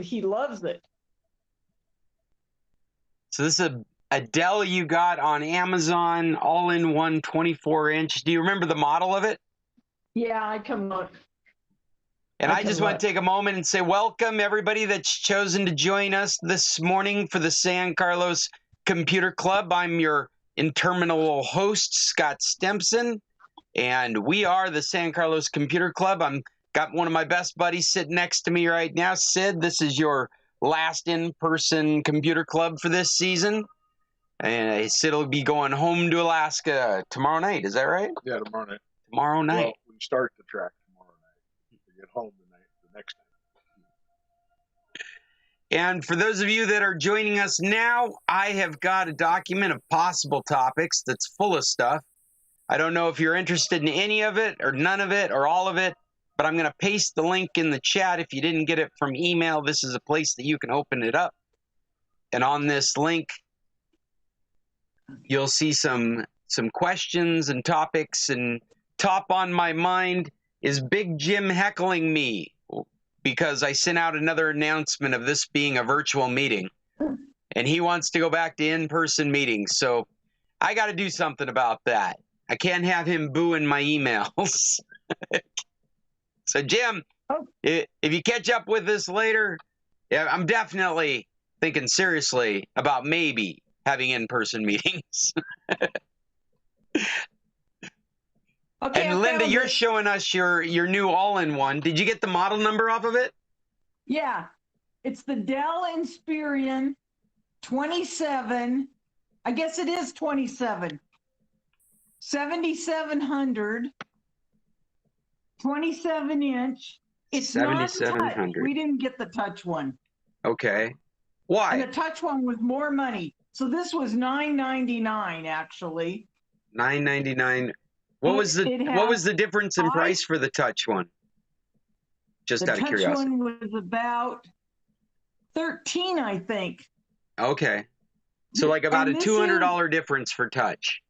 He loves it. So this is a Dell you got on Amazon, all-in-one 24-inch. Do you remember the model of it? Yeah, I can look. And I just want to take a moment and say welcome everybody that's chosen to join us this morning for the San Carlos Computer Club. I'm your interminable host, Scott Stimson, and we are the San Carlos Computer Club. I'm got one of my best buddies sitting next to me right now. Sid, this is your last in-person computer club for this season. And Sid will be going home to Alaska tomorrow night. Is that right? Yeah, tomorrow night. Tomorrow night. Well, we start the track tomorrow night. We get home the next night. And for those of you that are joining us now, I have got a document of possible topics that's full of stuff. I don't know if you're interested in any of it or none of it or all of it, but I'm going to paste the link in the chat. If you didn't get it from email, this is a place that you can open it up. And on this link, you'll see some questions and topics. And top on my mind is Big Jim heckling me because I sent out another announcement of this being a virtual meeting. And he wants to go back to in-person meetings. So I got to do something about that. I can't have him booing my emails. So, Jim, if you catch up with this later, yeah, I'm definitely thinking seriously about maybe having in-person meetings. Okay, and Linda, you're showing us your new all-in-one. Did you get the model number off of it? Yeah, it's the Dell Inspiron 27. I guess it is 27. 7700. 27-inch. It's 7700. We didn't get the touch one. Okay. Why? And the touch one was more money. So this was $9.99 actually. $9.99. What was the difference in price for the touch one? Just out of curiosity. The touch one was about 13, I think. Okay. So like about a $200 difference for touch.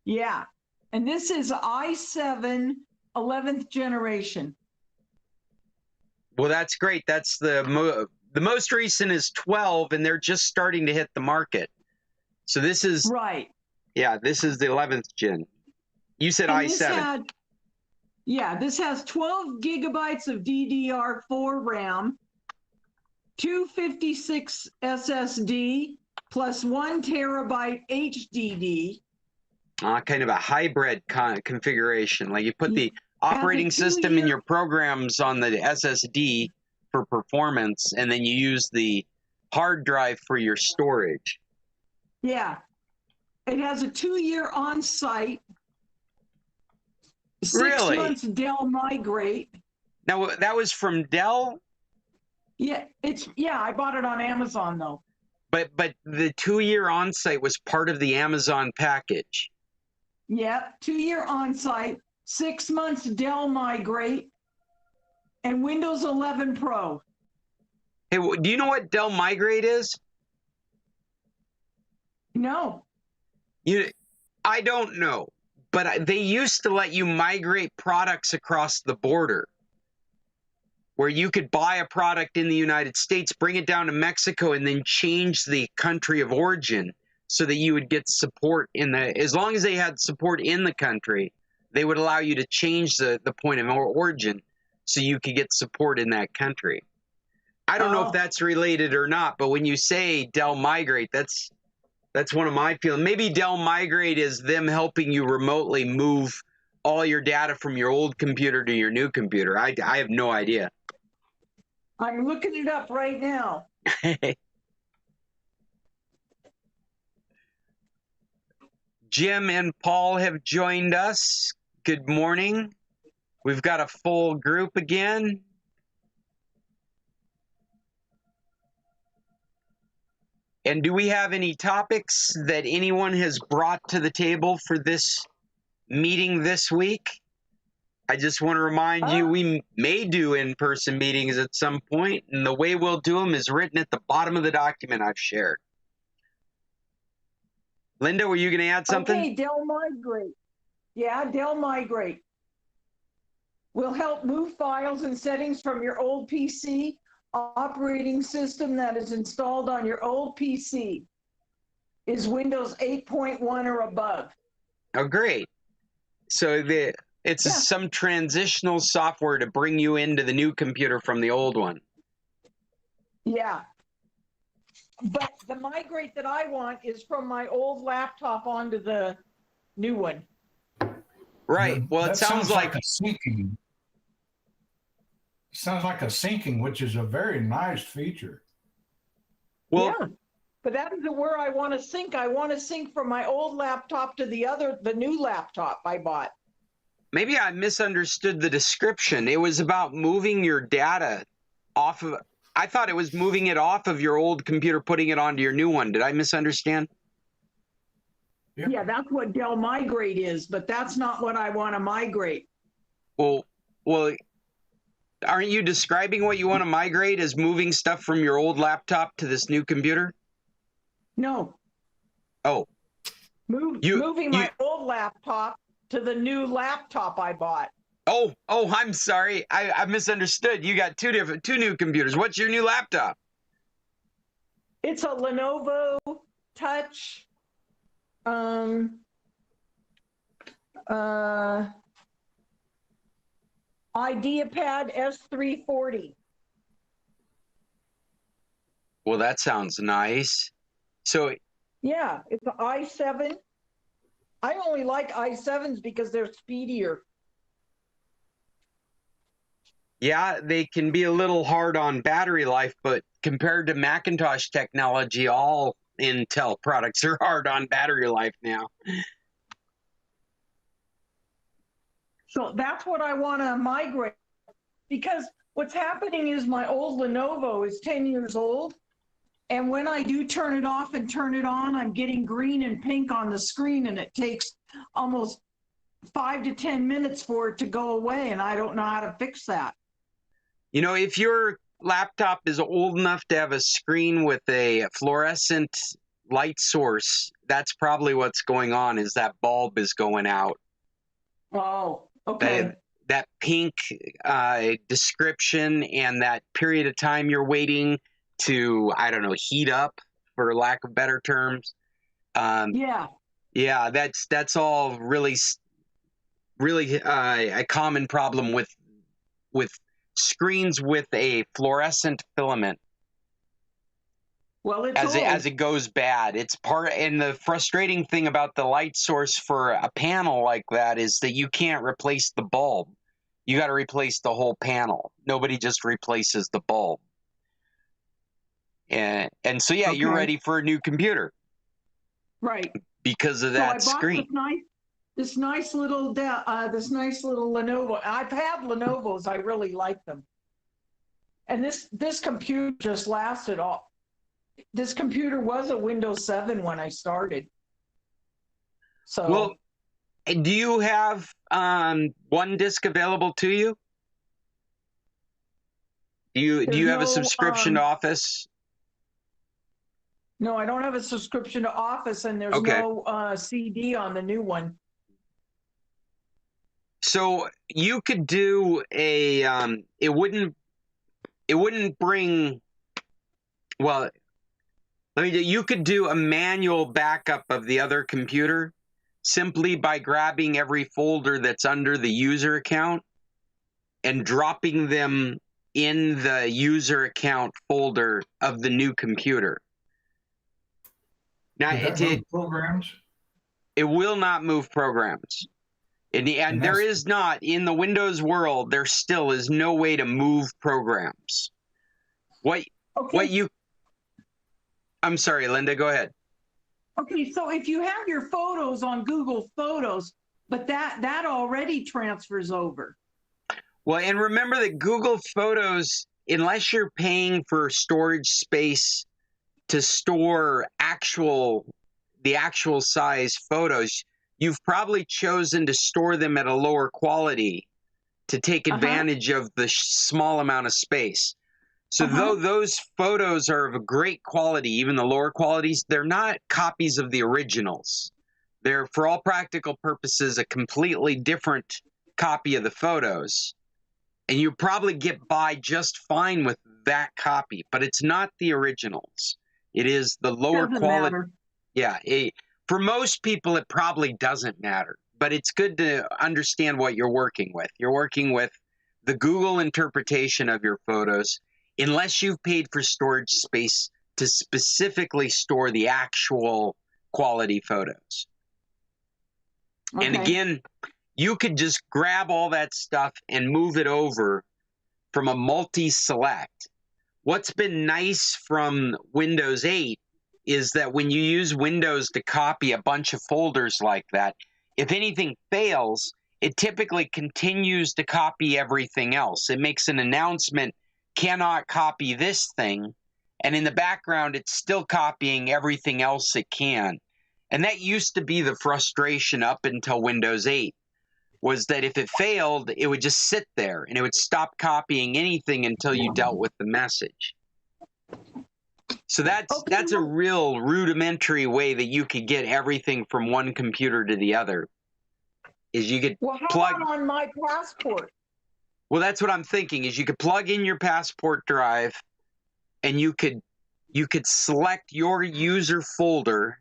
Yeah. And this is i7 11th generation. Well, that's great. That's the most recent is 12, and they're just starting to hit the market. So this is right. Yeah, this is the 11th gen. You said and i7. This has 12 gigabytes of DDR4 RAM, 256 SSD, plus 1 terabyte HDD. Kind of a hybrid configuration. Like you put the operating system in your programs on the SSD for performance, and then you use the hard drive for your storage. Yeah. It has a 2-year on-site, 6 months Dell Migrate. Now, that was from Dell? Yeah, I bought it on Amazon, though. But the 2-year on-site was part of the Amazon package. Yeah, 2-year on-site, 6 months Dell Migrate, and Windows 11 Pro. Hey, do you know what Dell Migrate is? No. I don't know, but they used to let you migrate products across the border, where you could buy a product in the United States, bring it down to Mexico, and then change the country of origin so that you would get support as long as they had support in the country, they would allow you to change the point of origin so you could get support in that country. I don't know if that's related or not, but when you say Dell Migrate, that's one of my feelings. Maybe Dell Migrate is them helping you remotely move all your data from your old computer to your new computer. I have no idea. I'm looking it up right now. Jim and Paul have joined us. Good morning. We've got a full group again. And do we have any topics that anyone has brought to the table for this meeting this week? I just want to remind you, we may do in-person meetings at some point, and the way we'll do them is written at the bottom of the document I've shared. Linda, were you going to add something? Okay, Dell Migrate. Yeah, Dell Migrate. will help move files and settings from your old PC operating system that is installed on your old PC. Is Windows 8.1 or above. Oh, great. So it's Yeah. some transitional software to bring you into the new computer from the old one. Yeah. But the migrate that I want is from my old laptop onto the new one. Right. Well, it That sounds like a syncing. Sounds like a syncing, which is a very nice feature. well, Yeah. But that isn't where I want to sync. I want to sync from my old laptop to the new laptop I bought. maybe I misunderstood the description. It was about moving your data off of. I thought it was moving it off of your old computer, putting it onto your new one. Did I misunderstand? Yep. Yeah, that's what Dell Migrate is, but that's not what I want to migrate. Well, aren't you describing what you want to migrate as moving stuff from your old laptop to this new computer? No. Oh, Moving my old laptop to the new laptop I bought. oh, I'm sorry. I misunderstood. You got two new computers. What's your new laptop? It's a Lenovo Touch. IdeaPad S340. Well, that sounds nice. So, Yeah, it's an i7. I only like i7s because they're speedier. yeah, they can be a little hard on battery life, but compared to Macintosh technology, all Intel products are hard on battery life now. So that's what I want to migrate, because what's happening is my old Lenovo is 10 years old. And when I do turn it off and turn it on, I'm getting green and pink on the screen, and it takes almost 5 to 10 minutes for it to go away. And I don't know how to fix that. You know, if your laptop is old enough to have a screen with a fluorescent light source, that's probably what's going on, is that bulb is going out. Oh, okay. That pink description and that period of time you're waiting to, I don't know, heat up, for lack of better terms. Yeah. Yeah, that's all really a common problem with screens with a fluorescent filament. Well, it's As it goes bad, it's part. And the frustrating thing about the light source for a panel like that is that you can't replace the bulb. You got to replace the whole panel. Nobody just replaces the bulb. And so yeah, Okay. you're ready for a new computer right. because of So that I bought screen. this nice little Lenovo. I've had Lenovo's. I really like them. And this computer just lasted all. This computer was a Windows 7 when I started. So Well, do you have one disk available to you? Do you have a no, subscription to Office? no, I don't have a subscription to Office, and there's Okay. no CD on the new one. So you could do a it wouldn't bring, well, you could do a manual backup of the other computer simply by grabbing every folder that's under the user account and dropping them in the user account folder of the new computer. Now, Would that move programs? it will not move programs. And there is not, in the Windows world, there still is no way to move programs. I'm sorry, Linda, go ahead. Okay, so if you have your photos on Google Photos, but that already transfers over. Well, and remember that Google Photos, unless you're paying for storage space to store the actual size photos, you've probably chosen to store them at a lower quality to take advantage of the small amount of space. So though those photos are of a great quality, even the lower qualities, they're not copies of the originals. They're, for all practical purposes, a completely different copy of the photos. and you probably get by just fine with that copy, but it's not the originals. It is the lower Doesn't quality. matter. Yeah, for most people, it probably doesn't matter, but it's good to understand what you're working with. You're working with the Google interpretation of your photos, unless you've paid for storage space to specifically store the actual quality photos. And Okay. again, you could just grab all that stuff and move it over from a multi-select. What's been nice from Windows 8 is that when you use Windows to copy a bunch of folders like that, if anything fails, it typically continues to copy everything else. It makes an announcement, cannot copy this thing, and in the background, it's still copying everything else it can. And that used to be the frustration up until Windows 8, was that if it failed, it would just sit there and it would stop copying anything until you dealt with the message. So that's a real rudimentary way that you could get everything from one computer to the other. Is you could Well, how plug. about on my passport? Well, that's what I'm thinking. Is you could plug in your passport drive, and you could select your user folder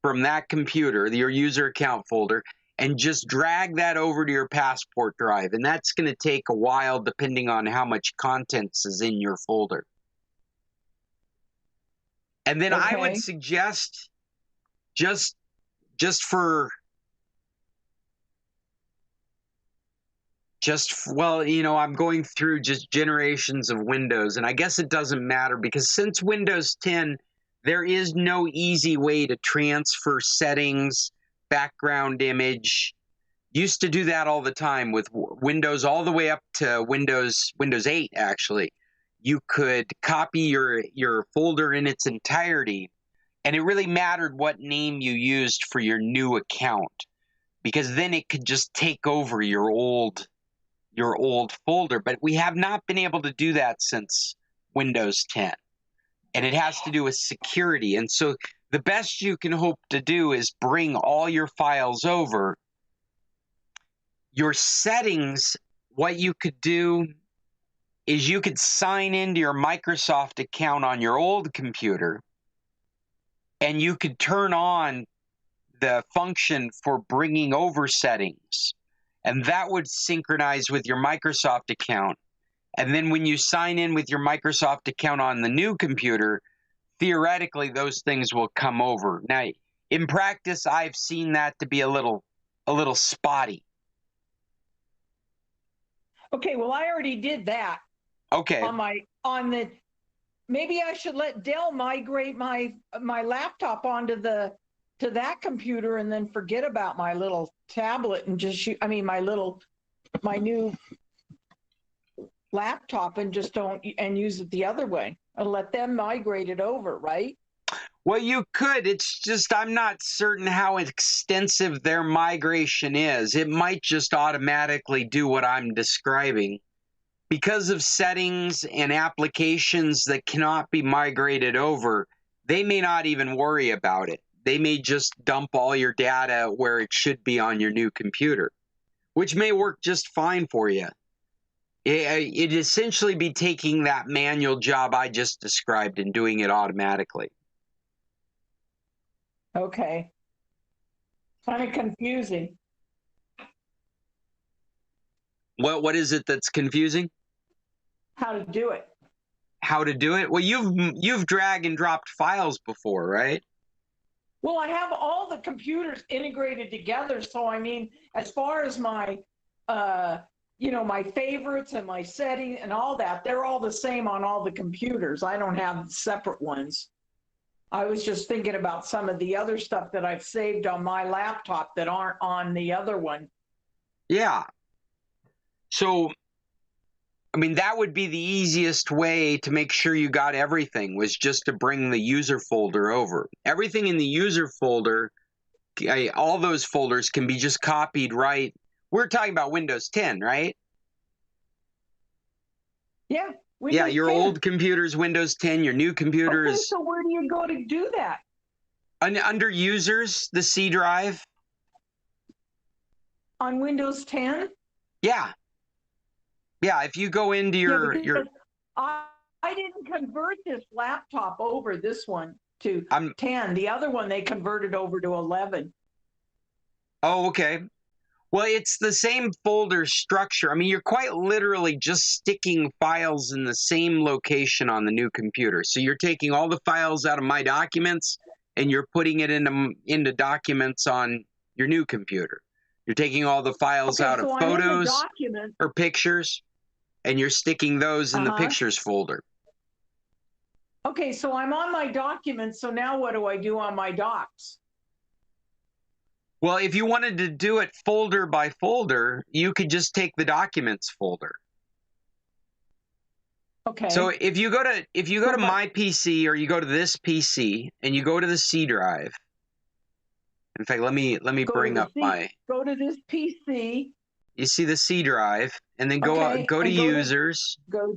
from that computer, your user account folder, and just drag that over to your passport drive. And that's going to take a while depending on how much contents is in your folder. And then I would Okay. suggest just for well, you know, I'm going through just generations of Windows, and I guess it doesn't matter because since Windows 10, there is no easy way to transfer settings, background image. Used to do that all the time with Windows all the way up to Windows 8, actually. You could copy your folder in its entirety, and it really mattered what name you used for your new account, because then it could just take over your old folder. But we have not been able to do that since Windows 10. And it has to do with security. And so the best you can hope to do is bring all your files over. Your settings, what you could do is you could sign into your Microsoft account on your old computer, and you could turn on the function for bringing over settings. And that would synchronize with your Microsoft account. And then when you sign in with your Microsoft account on the new computer, theoretically, those things will come over. Now, in practice, I've seen that to be a little spotty. Okay, well, I already did that Okay. maybe I should let Dell migrate my laptop onto to that computer and then forget about my little tablet and just my new laptop and just use it the other way and let them migrate it over, right? Well, you could. It's just I'm not certain how extensive their migration is. It might just automatically do what I'm describing. Because of settings and applications that cannot be migrated over, they may not even worry about it. They may just dump all your data where it should be on your new computer, which may work just fine for you. It'd essentially be taking that manual job I just described and doing it automatically. Okay. Kind of confusing. What is it that's confusing? How to do it. How to do it? Well, you've drag and dropped files before, right? Well, I have all the computers integrated together. So, I mean, as far as my, my favorites and my setting and all that, they're all the same on all the computers. I don't have separate ones. I was just thinking about some of the other stuff that I've saved on my laptop that aren't on the other one. Yeah. So, I mean, that would be the easiest way to make sure you got everything, was just to bring the user folder over. Everything in the user folder, all those folders can be just copied right. We're talking about Windows 10, right? Yeah. Yeah, your 10. old computer's Windows 10, your new computer is... So where do you go to do that? Under Users, the C drive. On Windows 10? Yeah. Yeah, if you go into Yeah, your because I didn't convert this laptop over, this one, to I'm 10. The other one, they converted over to 11. oh, okay. Well, it's the same folder structure. I mean, you're quite literally just sticking files in the same location on the new computer. So you're taking all the files out of My Documents and you're putting it into documents on your new computer. You're taking all the files Okay, out of so I'm in the photos document. or pictures and you're sticking those in the Uh-huh. pictures folder. Okay, so I'm on my documents. So now what do I do on my docs? Well, if you wanted to do it folder by folder, you could just take the documents folder. Okay. So if you go to but- my PC or you go to this PC and you go to the C drive. In fact, let me Go to bring the up Go to this PC. you see the C drive and then go Okay, go to and users. Go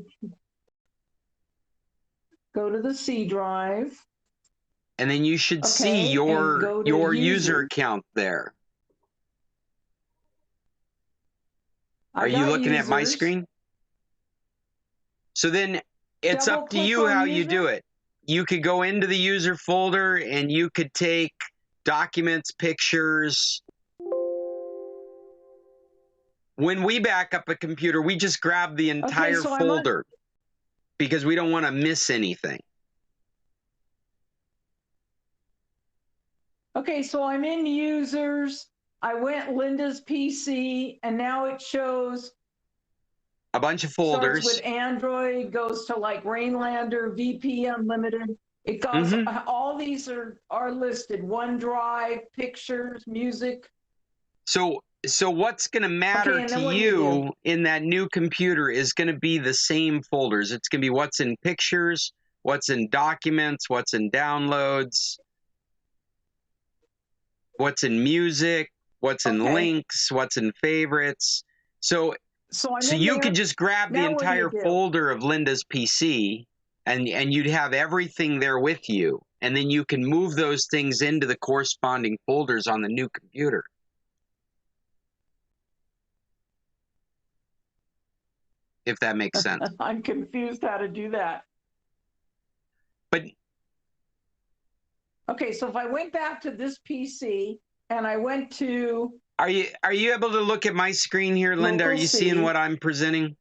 to the C drive. And then you should see Okay, and your go to user user. account there. I Are you got looking at my users. screen? So then it's Double up to click you on how you user? do it. You could go into the user folder and you could take documents, pictures. When we back up a computer, we just grab the entire so I'm on- folder because we don't want to miss anything. Okay, so I'm in users. I went Linda's PC, and now it shows A bunch of starts folders. with Android, goes to like Rainlander, VP Unlimited. It goes. All these are listed. OneDrive, pictures, music. So what's going to matter and then to what do you you in that new computer is going to be the same folders. It's going to be what's in pictures, what's in documents, what's in downloads, what's in music, what's in Okay. links, what's in favorites. So So you there. could just grab the Now what do you entire do? folder of Linda's PC and you'd have everything there with you. And then you can move those things into the corresponding folders on the new computer. If that makes sense. I'm confused how to do that. But okay, so if I went back to this PC and I went to are you able to look at my screen here, Linda? Are Local you C. seeing what I'm presenting?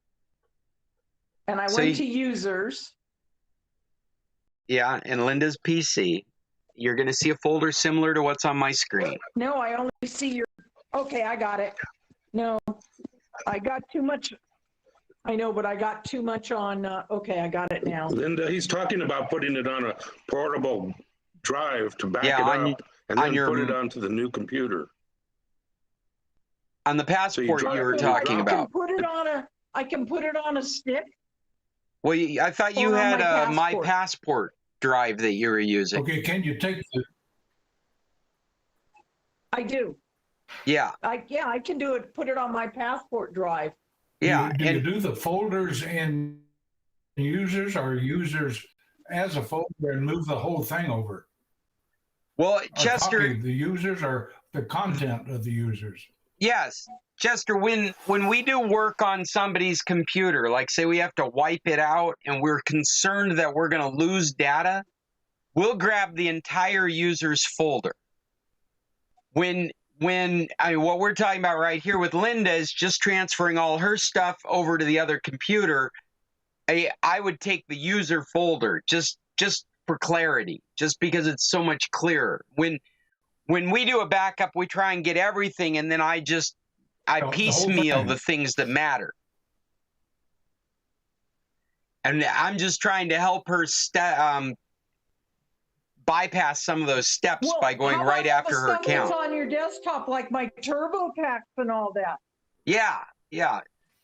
and I So went to users. Yeah, in Linda's PC, you're going to see a folder similar to what's on my screen. No, I only see your. Okay, I got it. No, I got too much. I know, but I got too much on. Okay, I got it now. Linda, he's talking about putting it on a portable drive to back Yeah, it up and then your- put it onto the new computer. On the passport drive you were it talking around. about. I can put it on a stick. Well, I thought you Or on had my a My passport. Passport drive that you were using. Okay, can you take the, I do. Yeah, I can do it. Put it on my passport drive. yeah. do you And do the folders in users or users as a folder and move the whole thing over? well, Or Chester, copy the users or the content of the users? yes. Chester, when we do work on somebody's computer, like say we have to wipe it out and we're concerned that we're going to lose data, we'll grab the entire user's folder. What we're talking about right here with Linda is just transferring all her stuff over to the other computer. I would take the user folder just for clarity, just because it's so much clearer. When we do a backup, we try and get everything, and then I The whole piecemeal thing. the things that matter. And I'm just trying to help her bypass some of those steps by going how right about after the her stuff that's account. on your desktop, like my TurboTax and all that. Yeah.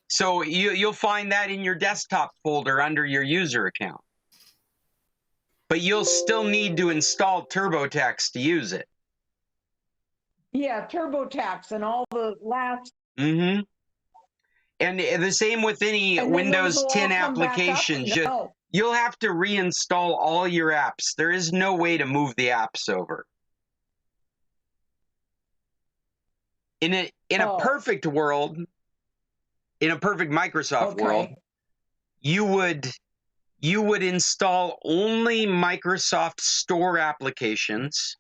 So you'll find that in your desktop folder under your user account. But you'll still need to install TurboTax to use it. Yeah, TurboTax and all the last. Mm-hmm. And the same with any and then Windows those will 10 all come back up? applications. No. You'll have to reinstall all your apps. There is no way to move the apps over. In a Oh. perfect world, in a perfect Microsoft world, Okay. you would install only Microsoft Store applications.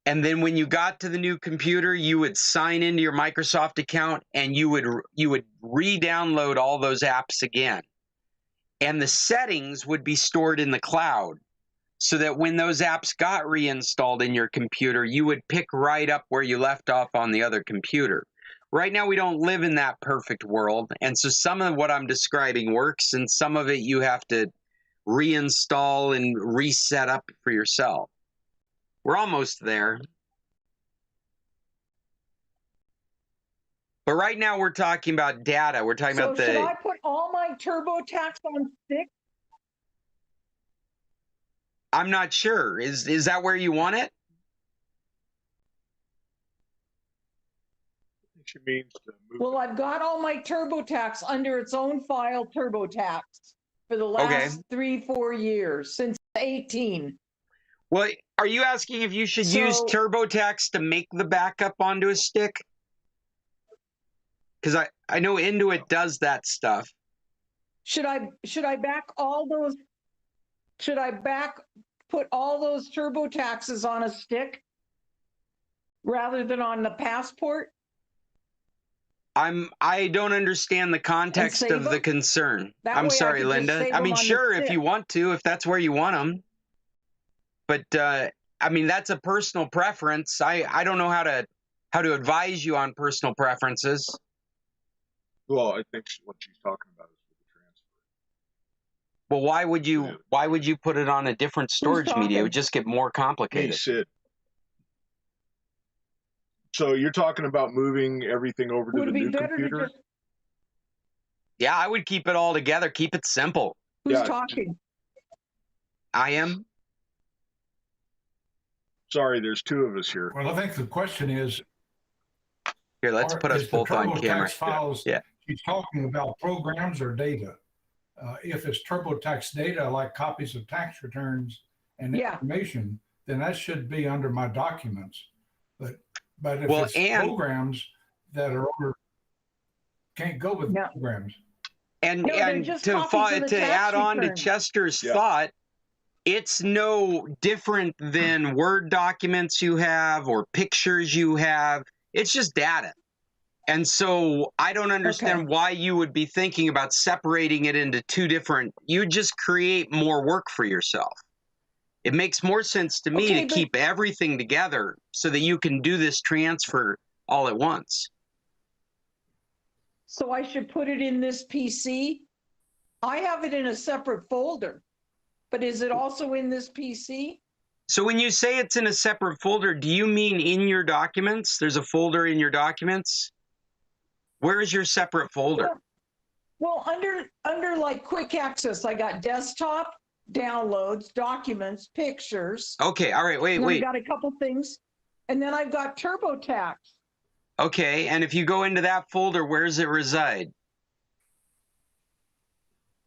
And then when you got to the new computer, you would sign into your Microsoft account and you would re-download all those apps again. And the settings would be stored in the cloud so that when those apps got reinstalled in your computer, you would pick right up where you left off on the other computer. Right now, we don't live in that perfect world. And so some of what I'm describing works, and some of it you have to reinstall and reset up for yourself. We're almost there. But right now we're talking about data. We're talking So about should the... I put all my TurboTax on stick? I'm not sure. Is that where you want it? I think she means to move. Well, I've got all my TurboTax under its own file, TurboTax, for the last 3-4 years, since 18. Well, are you asking if you should use So- TurboTax to make the backup onto a stick? Because I know Intuit does that stuff. Should I back all those? Should I put all those TurboTaxes on a stick rather than on the passport? I don't understand the context save of the them? concern. That I'm way I sorry, could just Linda. save I mean, them on the sure, if stick. you want to, if that's where you want them. But I mean, that's a personal preference. I don't know how to advise you on personal preferences. Well, I think what she's talking about is for the transfer. Well, why would you put it on a different storage media? It talking? would just get more Me, complicated. Sid. So you're talking about moving everything over to Would the it be new better to computer? just, Yeah, I would keep it all together. Keep it simple. who's Yeah. talking? I am. Sorry, there's two of us here. Well, I think the question is, Here, let's put us is the both on camera. TurboTax files, Yeah. she's talking about programs or data. If it's TurboTax data, like copies of tax returns and Yeah. information, then that should be under my documents. But if Well, it's and- programs that are over, can't go with Yeah. programs. And No, they're and just to copies of the tax add on to return. Chester's Yeah. thought, it's no different than Word documents you have or pictures you have. It's just data. And so I don't understand why you would be thinking about separating it into two different. You just create more work for yourself. It makes more sense to me Okay, to but- keep everything together so that you can do this transfer all at once. So I should put it in this PC? I have it in a separate folder, but is it also in this PC? So when you say it's in a separate folder, do you mean in your documents? There's a folder in your documents? Where is your separate folder? Well, under like quick access, I got desktop, downloads, documents, pictures. Okay, all right, wait, And I've wait. got a couple things. And then I've got TurboTax. Okay, and if you go into that folder, where does it reside?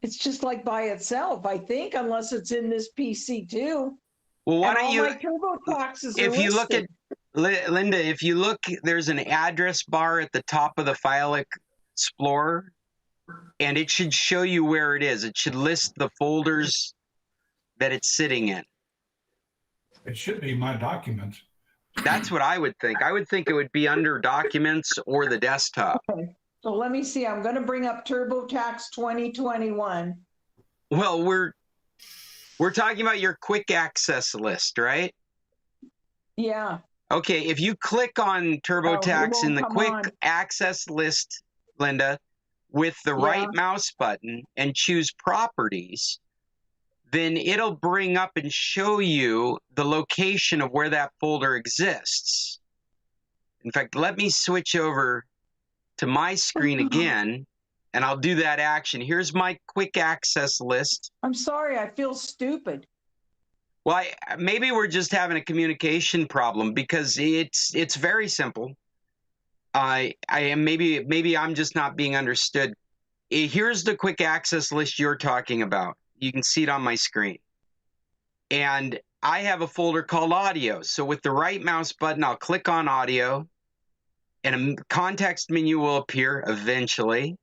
It's just like by itself, I think, unless it's in this PC too. Well, why And don't all you, my TurboTaxes are if you look at, listed. Linda, if you look, there's an address bar at the top of the File Explorer, and it should show you where it is. It should list the folders that it's sitting in. It should be my documents. That's what I would think. I would think it would be under Documents or the desktop. Okay. So let me see, I'm gonna bring up TurboTax 2021. Well, we're talking about your quick access list, right? Yeah, Okay, if you click on TurboTax in won't the come quick on. access list, Linda, with the right mouse button and choose Properties, then it'll bring up and show you the location of where that folder exists. In fact, let me switch over to my screen again, and I'll do that action. Here's my quick access list. I'm sorry, I feel stupid. Well, maybe we're just having a communication problem because it's very simple. Maybe I'm just not being understood. Here's the quick access list you're talking about. You can see it on my screen. And I have a folder called Audio. So with the right mouse button, I'll click on Audio, and a context menu will appear eventually.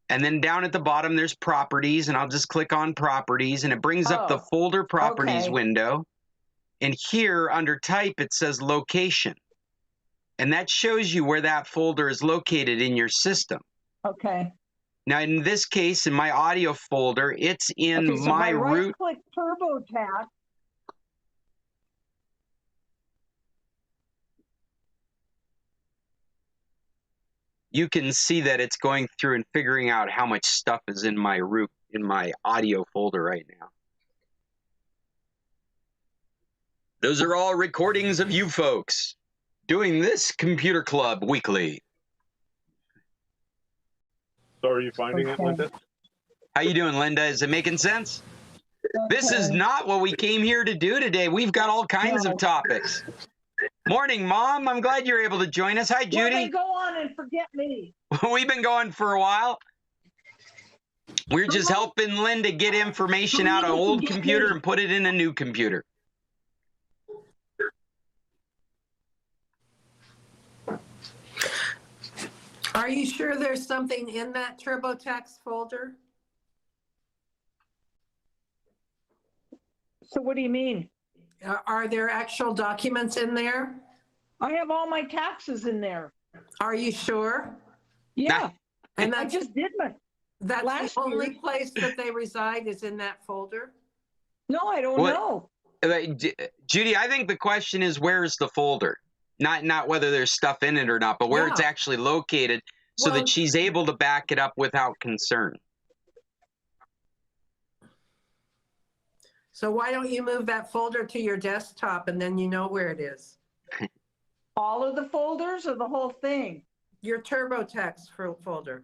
And then down at the bottom, there's properties, and I'll just click on properties, and it brings up the folder properties okay. window. And here under type, it says location. And that shows you where that folder is located in your system. Okay. Now, in this case, in my audio folder, it's in Okay, so my if I root. right-click TurboTax, You can see that it's going through and figuring out how much stuff is in my root, in my audio folder right now. Those are all recordings of you folks doing this computer club weekly. So are you finding it, Linda? How you doing, Linda? Is it making sense? This is not what we came here to do today. We've got all kinds of topics. Morning, Mom. I'm glad you're able to join us. Hi, well, Judy. then go on and forget me. We've been going for a while. We're just helping Linda get information out of an old computer and put it in a new computer. Are you sure there's something in that TurboTax folder? So what do you mean? Are there actual documents in there? I have all my taxes in there. Are you sure? Yeah, And I that's, just did my, that's last the only year. place that they reside is in that folder? no, I don't What? know. Judy, I think the question is where's the folder? Not whether there's stuff in it or not, but where it's Yeah. actually located so Well- that she's able to back it up without concern. So why don't you move that folder to your desktop and then you know where it is? All of the folders or the whole thing? Your TurboTax folder,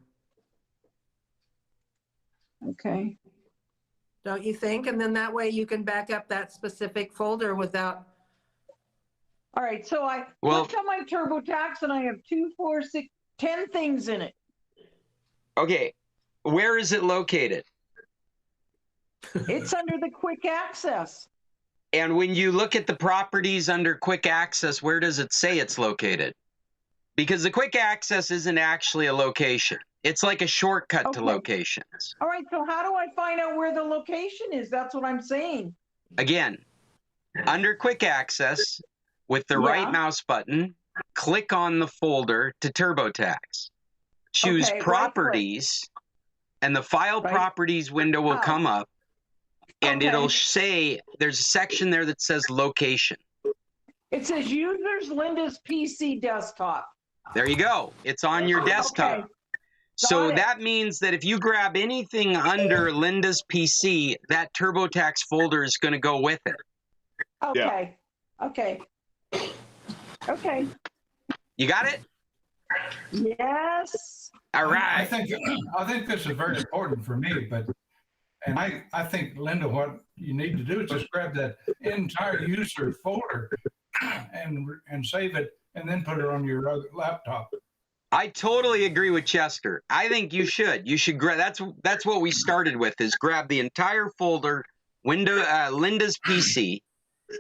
Okay. don't you think? And then that way you can back up that specific folder without, All right, so I Well- clicked on my TurboTax and I have 2, 4, 6, 10 things in it. Okay, where is it located? It's under the quick access. And when you look at the properties under quick access, where does it say it's located? Because the quick access isn't actually a location. It's like a shortcut to Okay. locations. All right, so how do I find out where the location is? That's what I'm saying. Again, under quick access, with the right Yeah. mouse button, click on the folder to TurboTax. Choose Okay, right-click. properties, and the file Right. properties window will Oh. come up, and Okay. it'll say, there's a section there that says location. It says users Linda's PC desktop. There you go. It's on your desktop. Okay. So Got it. that means that if you grab anything under Linda's PC, that TurboTax folder is going to go with it. Okay. Okay. Okay. You got it? Yes. All I right. think this is very important for me, and I think, Linda, what you need to do is just grab that entire user folder and save it and then put it on your laptop. I totally agree with Chester. I think you should. You should grab. That's what we started with. Is grab the entire folder, Linda's PC,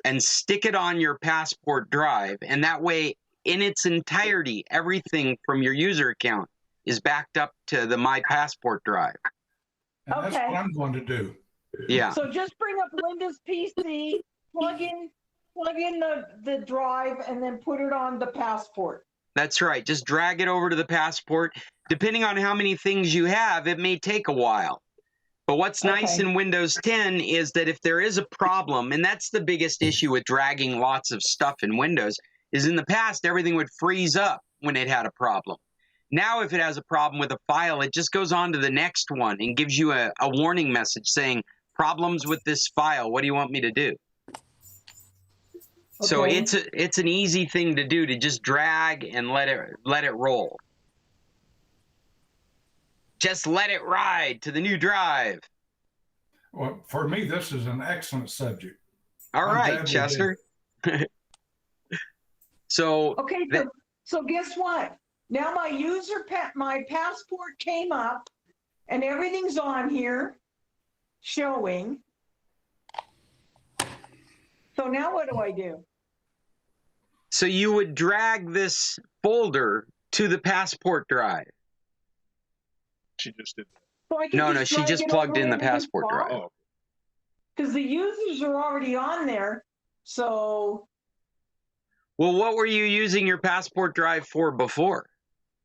and stick it on your passport drive, and that way, in its entirety, everything from your user account is backed up to the My Passport drive. And that's Okay. what I'm going to do. Yeah. So just bring up Linda's PC, plug in the drive, and then put it on the passport. That's right. Just drag it over to the passport. Depending on how many things you have, it may take a while. But what's nice Okay. in Windows 10 is that if there is a problem, and that's the biggest issue with dragging lots of stuff in Windows, is in the past, everything would freeze up when it had a problem. Now, if it has a problem with a file, it just goes on to the next one and gives you a warning message saying, problems with this file, what do you want me to do? So Okay. it's an easy thing to do, to just drag and let it roll. Just let it ride to the new drive. Well, for me, this is an excellent subject. All I'm right, glad we Chester. So Okay, so guess what? Now my my passport came up and everything's on here showing. So now what do I do? So you would drag this folder to the passport drive. She just did that. So I can No, just she drag just it plugged over in the into this passport drive. Oh, Because the users are already on there. So Well, what were you using your passport drive for before?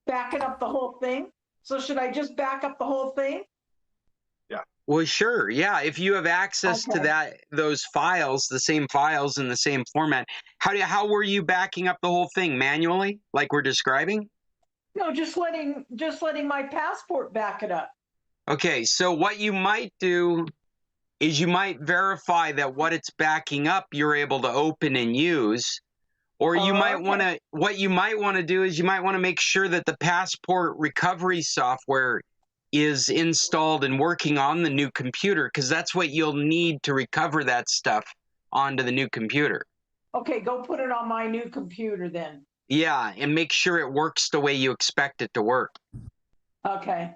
backing up the whole thing. So should I just back up the whole thing? Well, sure. Yeah. If you have access to Okay. those files, the same files in the same format, how were you backing up the whole thing manually, like we're describing? No, just letting my passport back it up. Okay. So what you might do is you might verify that what it's backing up, you're able to open and use. Or you might want to, what you might want to do is you might want to make sure that the passport recovery software is installed and working on the new computer, because that's what you'll need to recover that stuff onto the new computer. Okay, go put it on my new computer then. Yeah, and make sure it works the way you expect it to work. Okay.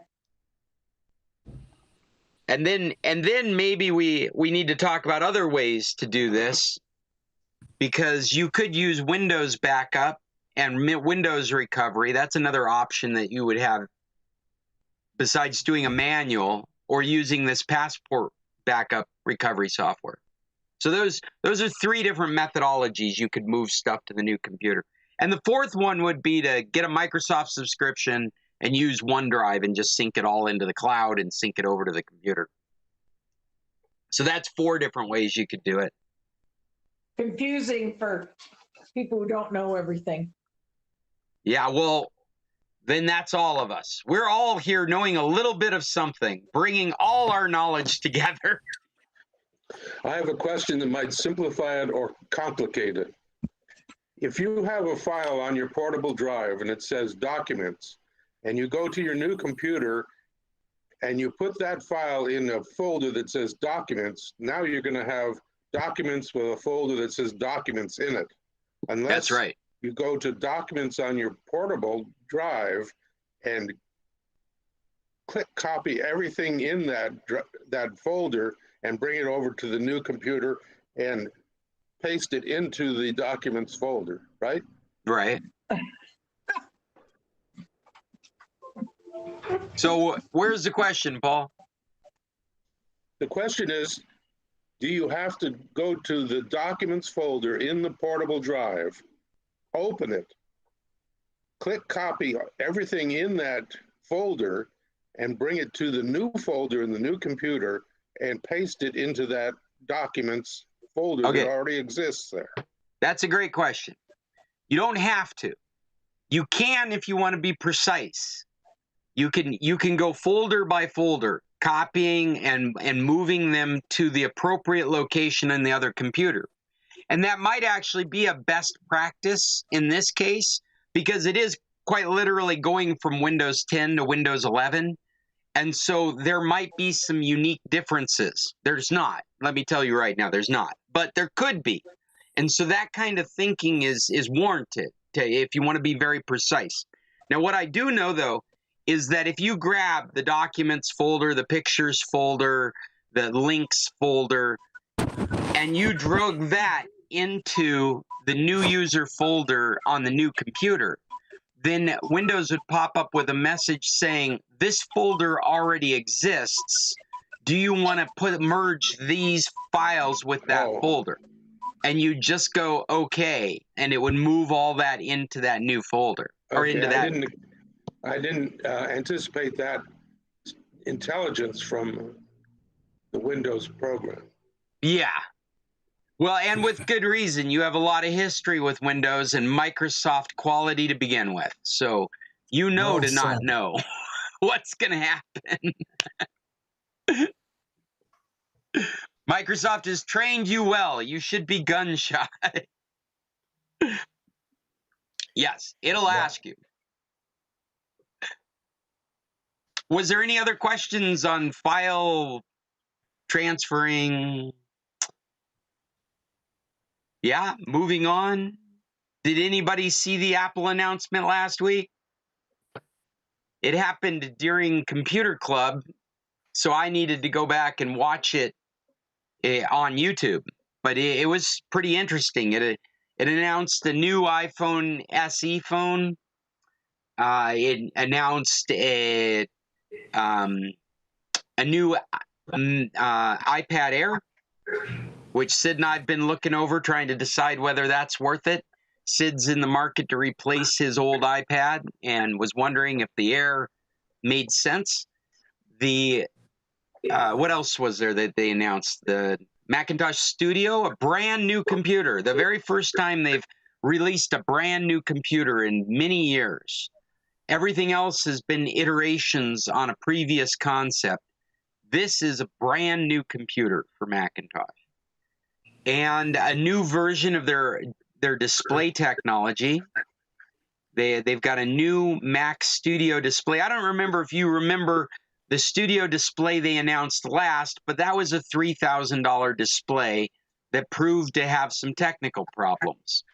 And then maybe we need to talk about other ways to do this, because you could use Windows backup and Windows recovery. That's another option that you would have besides doing a manual or using this passport backup recovery software. So those are three different methodologies you could move stuff to the new computer. And the fourth one would be to get a Microsoft subscription and use OneDrive and just sync it all into the cloud and sync it over to the computer. So that's 4 different ways you could do it. Confusing for people who don't know everything. Yeah, well, then that's all of us. We're all here knowing a little bit of something, bringing all our knowledge together. I have a question that might simplify it or complicate it. If you have a file on your portable drive and it says documents, and you go to your new computer and you put that file in a folder that says documents, now you're going to have documents with a folder that says documents in it. Unless That's right. you go to documents on your portable drive and click copy everything in that folder and bring it over to the new computer and paste it into the documents folder, right? Right. So where's the question, Paul? The question is, do you have to go to the documents folder in the portable drive, open it, click copy everything in that folder, and bring it to the new folder in the new computer and paste it into that documents folder that already exists there? That's a great question. You don't have to. You can if you want to be precise. You can go folder by folder, copying and moving them to the appropriate location in the other computer. And that might actually be a best practice in this case, because it is quite literally going from Windows 10 to Windows 11. And so there might be some unique differences. There's not. Let me tell you right now, there's not. But there could be. And so that kind of thinking is warranted if you want to be very precise. Now, what I do know, though, is that if you grab the documents folder, the pictures folder, the links folder, and you drug that into the new user folder on the new computer, then Windows would pop up with a message saying, this folder already exists. Do you want to merge these files with that folder? And you just go, okay, and it would move all that into that new folder or into that. I didn't anticipate that intelligence from the Windows program. Yeah. Well, and with good reason. You have a lot of history with Windows and Microsoft quality to begin with. So you know to not know what's going to happen. Microsoft has trained you well. You should be gun shy. Yes, it'll ask you. Was there any other questions on file transferring? Yeah, moving on. Did anybody see the Apple announcement last week? It happened during Computer Club, so I needed to go back and watch it on YouTube. But it was pretty interesting. It announced the new iPhone SE phone. It announced a new iPad Air, which Sid and I have been looking over, trying to decide whether that's worth it. Sid's in the market to replace his old iPad and was wondering if the Air made sense. The what else was there that they announced? The Macintosh Studio, a brand new computer. The very first time they've released a brand new computer in many years. Everything else has been iterations on a previous concept. This is a brand new computer for Macintosh. And a new version of their display technology. They've got a new Mac Studio display. I don't remember if you remember the Studio display they announced last, but that was a $3,000 display that proved to have some technical problems.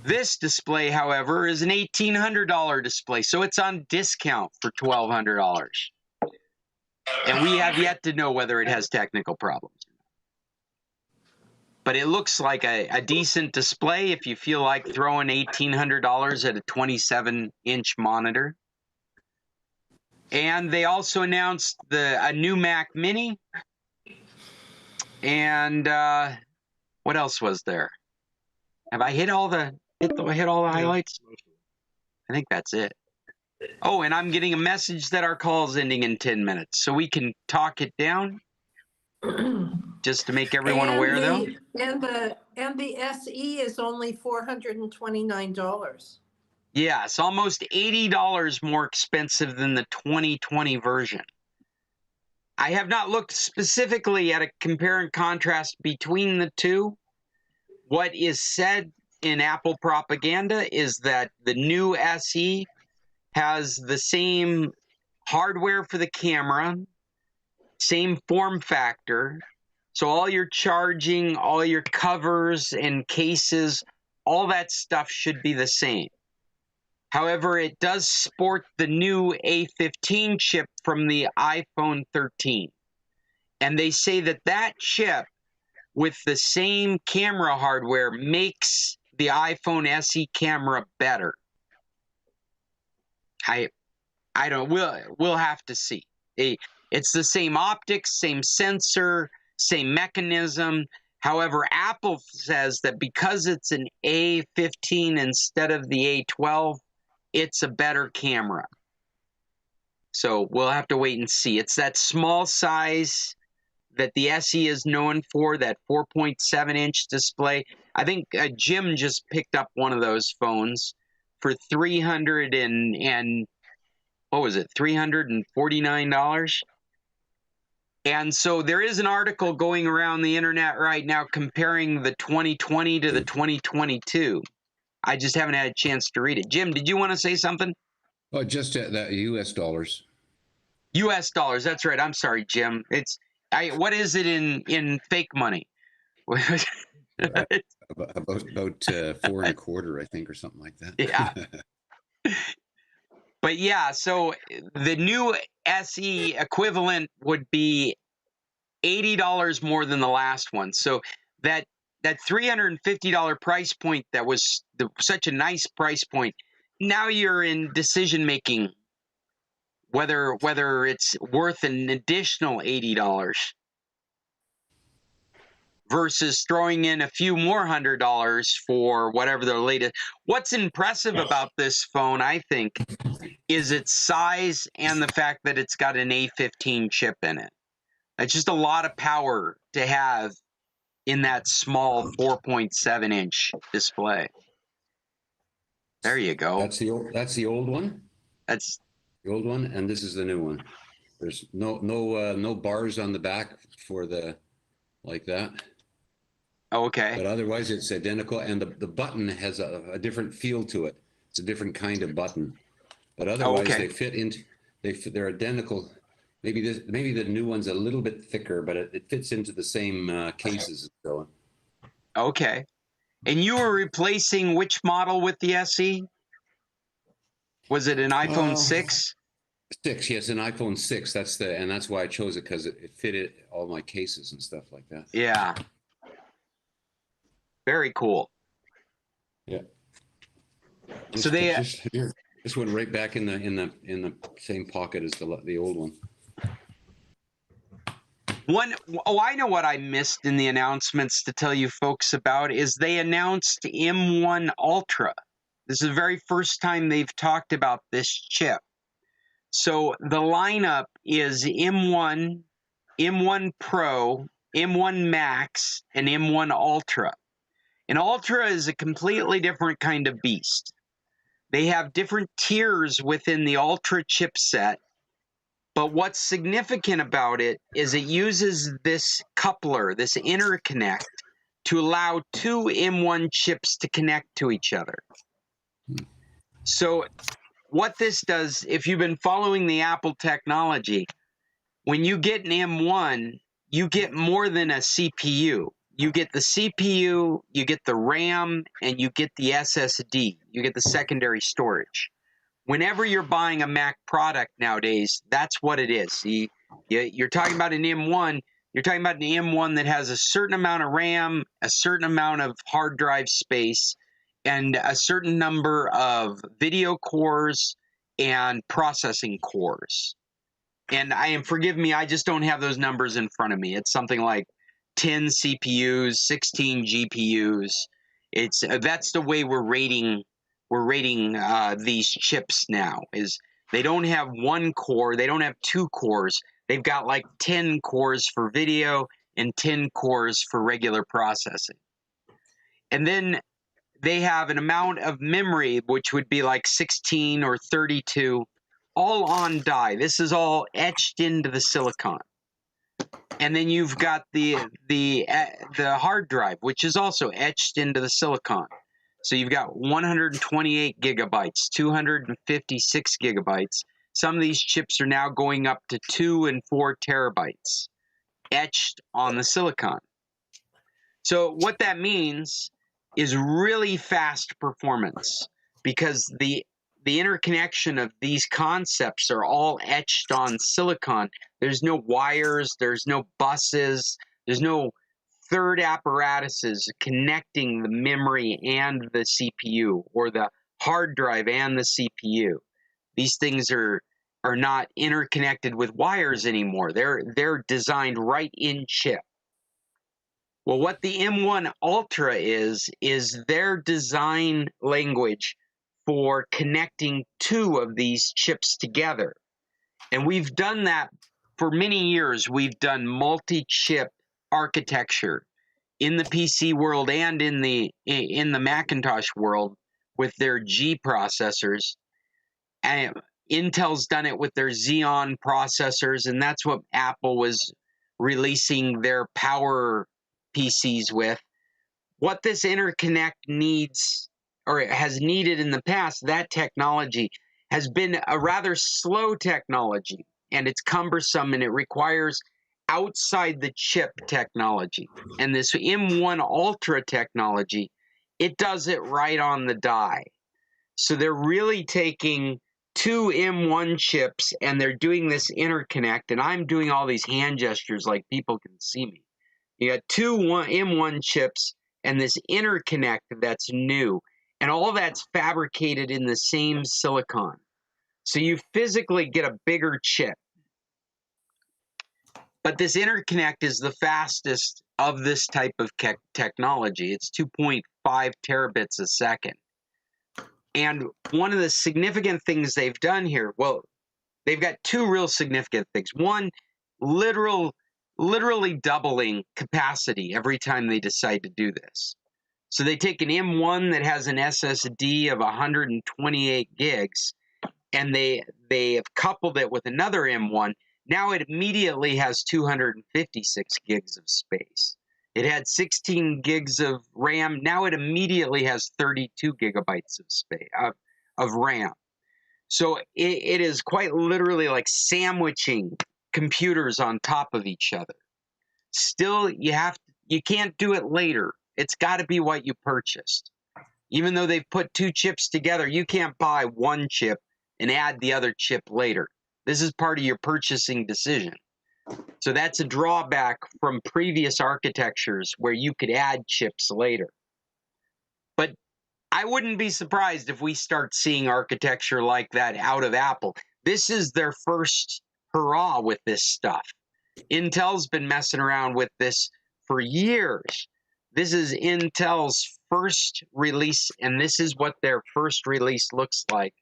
This display, however, is an $1,800 display, so it's on discount for $1,200. And we have yet to know whether it has technical problems. But it looks like a decent display if you feel like throwing $1,800 at a 27-inch monitor. And they also announced a new Mac Mini. And what else was there? Have I hit all the highlights? I think that's it. Oh, and I'm getting a message that our call is ending in 10 minutes, so we can talk it down. Just to make everyone aware, though. And the SE is only $429. Yes, almost $80 more expensive than the 2020 version. I have not looked specifically at a compare and contrast between the two. What is said in Apple propaganda is that the new SE has the same hardware for the camera, same form factor. So all your charging, all your covers and cases, all that stuff should be the same. However, it does sport the new A15 chip from the iPhone 13. And they say that chip with the same camera hardware makes the iPhone SE camera better. I don't, we'll have to see. It's the same optics, same sensor, same mechanism. However, Apple says that because it's an A15 instead of the A12, it's a better camera. So we'll have to wait and see. It's that small size that the SE is known for, that 4.7-inch display. I think Jim just picked up one of those phones for $349. And so there is an article going around the internet right now comparing the 2020 to the 2022. I just haven't had a chance to read it. Jim, did you want to say something? Oh, just that US dollars. US dollars, that's right. I'm sorry, Jim. What is it in fake money? about 4.25, I think, or something like that. Yeah. But yeah, so the new SE equivalent would be $80 more than the last one. So that $350 price point that was such a nice price point, now you're in decision making whether it's worth an additional $80 versus throwing in a few more $100 for whatever the latest. What's impressive about this phone, I think, is its size and the fact that it's got an A15 chip in it. It's just a lot of power to have in that small 4.7-inch display. There you go. That's the old one. That's the old one, and this is the new one. There's no bars on the back for the like that. Okay. But otherwise, it's identical, and the button has a different feel to it. It's a different kind of button. But otherwise, okay. They're identical. Maybe the new one's a little bit thicker, but it fits into the same cases and so on. Okay. And you were replacing which model with the SE? Was it an iPhone 6? 6, yes, an iPhone 6. That's why I chose it, because it fitted all my cases and stuff like that. Yeah. Very cool. Yeah. So This went right back in the same pocket as the old one. Oh, I know what I missed in the announcements to tell you folks about is they announced M1 Ultra. This is the very first time they've talked about this chip. So the lineup is M1, M1 Pro, M1 Max, and M1 Ultra. And Ultra is a completely different kind of beast. They have different tiers within the Ultra chipset. But what's significant about it is it uses this coupler, this interconnect, to allow two M1 chips to connect to each other. So what this does, if you've been following the Apple technology, when you get an M1, you get more than a CPU. You get the CPU, you get the RAM, and you get the SSD. You get the secondary storage. Whenever you're buying a Mac product nowadays, that's what it is. You're talking about an M1, you're talking about an M1 that has a certain amount of RAM, a certain amount of hard drive space, and a certain number of video cores and processing cores. And forgive me, I just don't have those numbers in front of me. It's something like 10 CPUs, 16 GPUs. That's the way we're rating these chips now. Is they don't have one core, they don't have two cores. They've got like 10 cores for video and 10 cores for regular processing. And then they have an amount of memory, which would be like 16 or 32, all on die. This is all etched into the silicon. And then you've got the hard drive, which is also etched into the silicon. So you've got 128 gigabytes, 256 gigabytes. Some of these chips are now going up to 2 and 4 terabytes etched on the silicon. So what that means is really fast performance because the interconnection of these concepts are all etched on silicon. There's no wires, there's no buses, there's no third apparatuses connecting the memory and the CPU or the hard drive and the CPU. These things are not interconnected with wires anymore. They're designed right in chip. Well, what the M1 Ultra is their design language for connecting two of these chips together. And we've done that for many years. We've done multi-chip architecture in the PC world and in the Macintosh world with their G processors. And Intel's done it with their Xeon processors, and that's what Apple was releasing their Power PCs with. What this interconnect needs, or has needed in the past, that technology has been a rather slow technology, and it's cumbersome, and it requires outside the chip technology. And this M1 Ultra technology, it does it right on the die. So they're really taking two M1 chips and they're doing this interconnect, and I'm doing all these hand gestures like people can see me. You got two M1 chips and this interconnect that's new, and all that's fabricated in the same silicon. So you physically get a bigger chip. But this interconnect is the fastest of this type of technology. It's 2.5 terabits a second. And one of the significant things they've done here, well, they've got two real significant things. One, literally doubling capacity every time they decide to do this. So they take an M1 that has an SSD of 128 gigs, and they have coupled it with another M1. Now it immediately has 256 gigs of space. It had 16 gigs of RAM. Now it immediately has 32 gigabytes of space of RAM. So it is quite literally like sandwiching computers on top of each other. Still, you can't do it later. It's got to be what you purchased. Even though they've put two chips together, you can't buy one chip and add the other chip later. This is part of your purchasing decision. So that's a drawback from previous architectures where you could add chips later. But I wouldn't be surprised if we start seeing architecture like that out of Apple. This is their first hurrah with this stuff. Intel's been messing around with this for years. This is Intel's first release, and this is what their first release looks like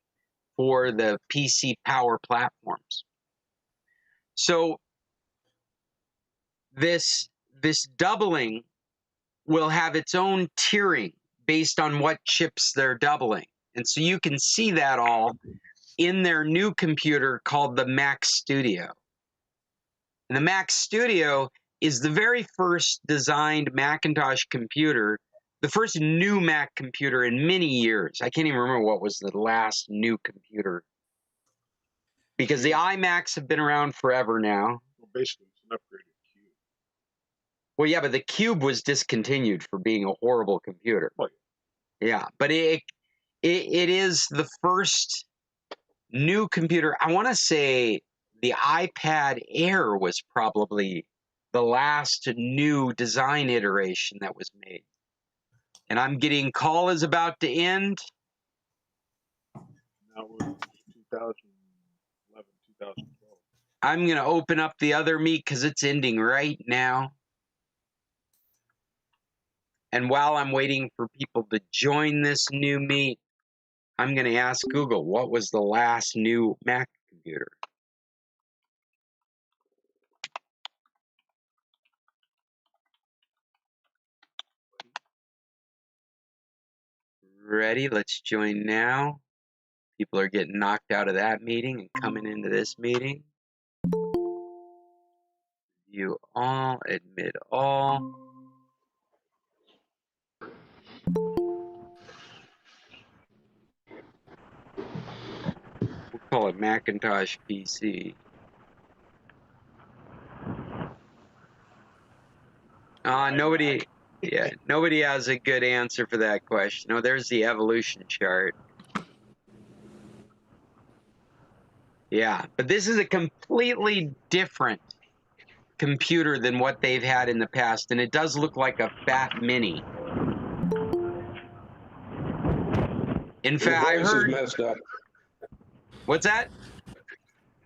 for the PC power platforms. So this doubling will have its own tiering based on what chips they're doubling. And so you can see that all in their new computer called the Mac Studio. And the Mac Studio is the very first designed Macintosh computer, the first new Mac computer in many years. I can't even remember what was the last new computer, because the iMacs have been around forever now. Well, basically, it's an upgraded Cube. Well, yeah, but the Cube was discontinued for being a horrible computer. Well, yeah, but it is the first new computer. I want to say the iPad Air was probably the last new design iteration that was made. And I'm getting call is about to end. now we're in 2011, 2012. I'm going to open up the other meet because it's ending right now. And while I'm waiting for people to join this new meet, I'm going to ask Google, what was the last new Mac computer? Ready? Let's join now. People are getting knocked out of that meeting and coming into this meeting. View all, admit all. We'll call it Macintosh PC. Nobody has a good answer for that question. Oh, there's the evolution chart. Yeah, but this is a completely different computer than what they've had in the past, and it does look like a fat mini. In fact, I heard. Your voice is messed up. What's that?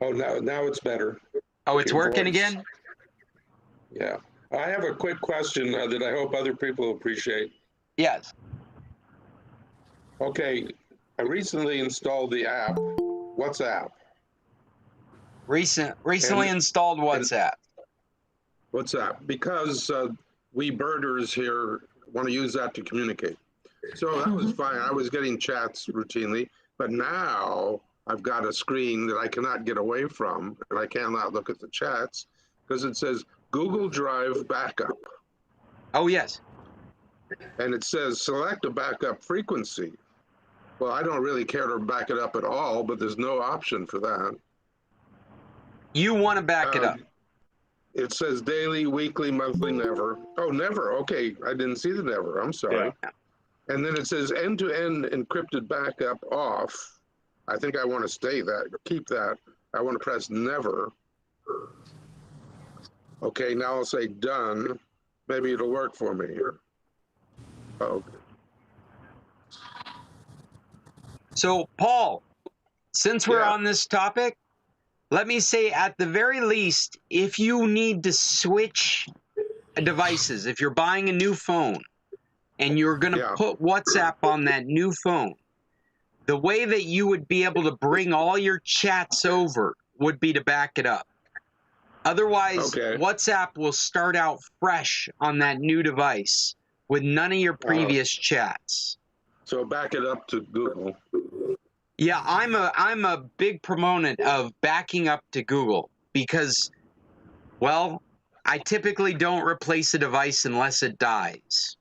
Oh, now it's better. Oh, it's Your working voice. again? Yeah. I have a quick question that I hope other people appreciate. Yes. Okay, I recently installed the app, WhatsApp. Recently installed WhatsApp. WhatsApp, because we birders here want to use that to communicate. So that was fine. I was getting chats routinely, but now I've got a screen that I cannot get away from, and I cannot look at the chats because it says Google Drive backup. Oh, yes. And it says select a backup frequency. Well, I don't really care to back it up at all, but there's no option for that. You want to back it up. It says daily, weekly, monthly, never. Oh, never. Okay, I didn't see the never. I'm sorry. Yeah. And then it says end-to-end encrypted backup off. I think I want to stay that, keep that. I want to press never. Okay, now I'll say done. Maybe it'll work for me here. Oh. So, Paul, since we're Yeah. on this topic, let me say at the very least, if you need to switch devices, if you're buying a new phone and you're going to Yeah. put WhatsApp on that new phone, the way that you would be able to bring all your chats over would be to back it up. Otherwise, Okay. WhatsApp will start out fresh on that new device with none of your previous chats. So back it up to Google. Yeah, I'm a big proponent of backing up to Google because, well, I typically don't replace a device unless it dies.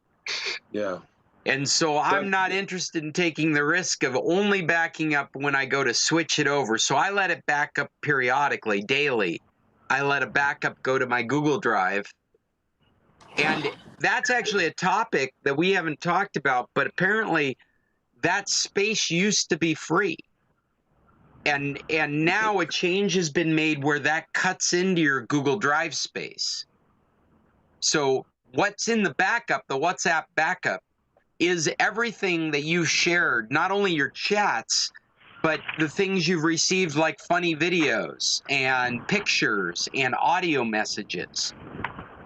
Yeah. And so I'm not interested in taking the risk of only backing up when I go to switch it over. So I let it back up periodically, daily. I let a backup go to my Google Drive. And that's actually a topic that we haven't talked about, but apparently that space used to be free. And now a change has been made where that cuts into your Google Drive space. So what's in the backup, the WhatsApp backup, is everything that you've shared, not only your chats, but the things you've received like funny videos and pictures and audio messages.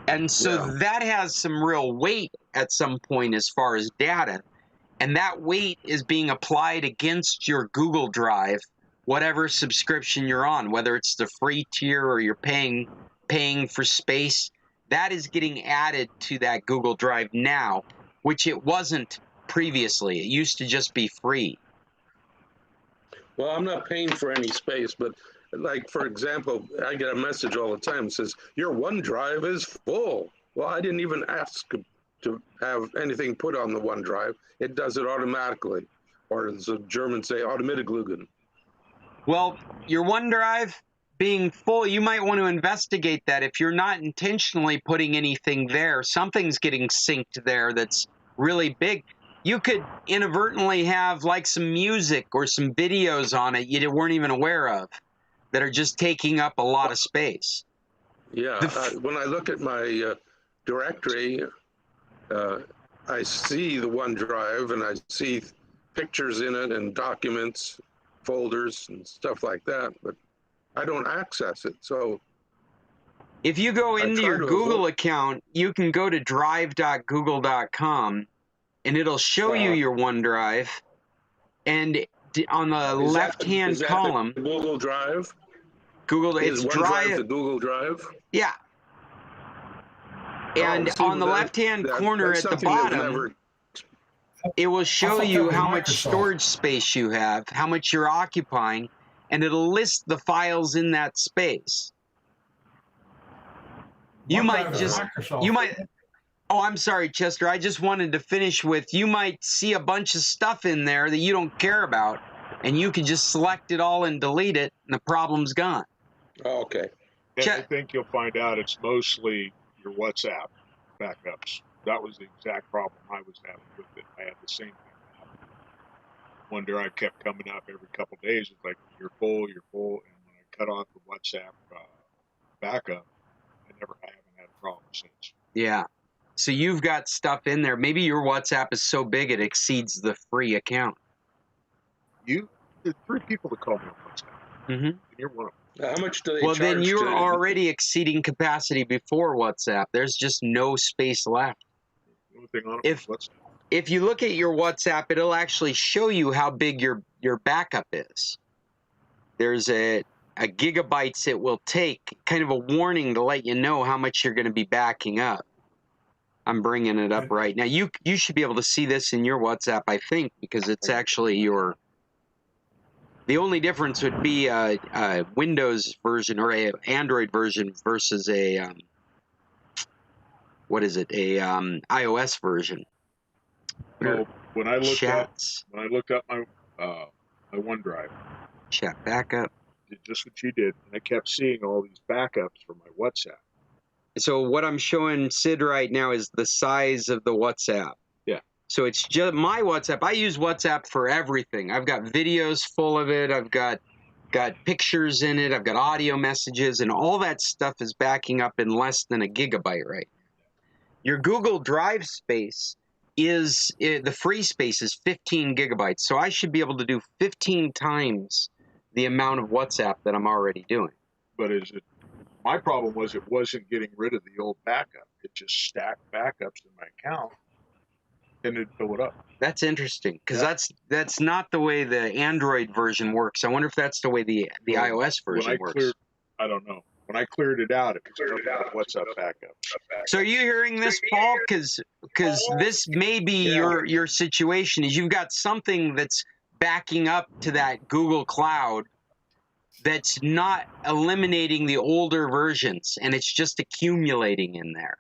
And so Yeah. that has some real weight at some point as far as data. And that weight is being applied against your Google Drive, whatever subscription you're on, whether it's the free tier or you're paying for space. That is getting added to that Google Drive now, which it wasn't previously. It used to just be free. Well, I'm not paying for any space, but like, for example, I get a message all the time that says, your OneDrive is full. Well, I didn't even ask to have anything put on the OneDrive. It does it automatically. Or as the Germans say, automatically. Well, your OneDrive being full, you might want to investigate that. If you're not intentionally putting anything there, something's getting synced there that's really big. You could inadvertently have like some music or some videos on it you weren't even aware of that are just taking up a lot of space. Yeah, when I look at my directory, I see the OneDrive and I see pictures in it and documents, folders and stuff like that, but I don't access it. So if you go into your Google account, you can go to drive.google.com and it'll show you your OneDrive. And on the left-hand column, the Google Drive. It's Drive. The Google Drive. Yeah. And on the left-hand corner at the bottom, it will show you how much storage space you have, how much you're occupying, and it'll list the files in that space. You might oh, I'm sorry, Chester. I just wanted to finish with, you might see a bunch of stuff in there that you don't care about, and you can just select it all and delete it, and the problem's gone. Oh, okay. And I think you'll find out it's mostly your WhatsApp backups. That was the exact problem I was having with it. I had the same thing happen. OneDrive kept coming up every couple of days. It's like, you're full. And when I cut off the WhatsApp backup, I haven't had a problem since. Yeah. So you've got stuff in there. Maybe your WhatsApp is so big it exceeds the free account. There's 3 people that call me on WhatsApp. Mm-hmm. And you're one of them. How much do they charge? Well, then you're already exceeding capacity before WhatsApp. There's just no space left. The only thing on it is WhatsApp. If you look at your WhatsApp, it'll actually show you how big your backup is. There's a gigabytes it will take, kind of a warning to let you know how much you're going to be backing up. I'm bringing it up right now. You should be able to see this in your WhatsApp, I think, because it's actually your. The only difference would be a Windows version or a Android version versus a iOS version. Well, when I looked up my OneDrive, chat backup, did just what you did, and I kept seeing all these backups from my WhatsApp. So what I'm showing Sid right now is the size of the WhatsApp. Yeah. So it's just my WhatsApp. I use WhatsApp for everything. I've got videos full of it. I've got pictures in it. I've got audio messages, and all that stuff is backing up in less than a gigabyte right now. Your Google Drive space is, the free space is 15 gigabytes. So I should be able to do 15 times the amount of WhatsApp that I'm already doing. But my problem was it wasn't getting rid of the old backup. It just stacked backups in my account and it'd fill it up. That's interesting, because that's not the way the Android version works. I wonder if that's the way the iOS version works. I don't know. When I cleared it out, it cleared out WhatsApp backup. So are you hearing this, Paul? Because this may be your situation. Is you've got something that's backing up to that Google Cloud that's not eliminating the older versions, and it's just accumulating in there.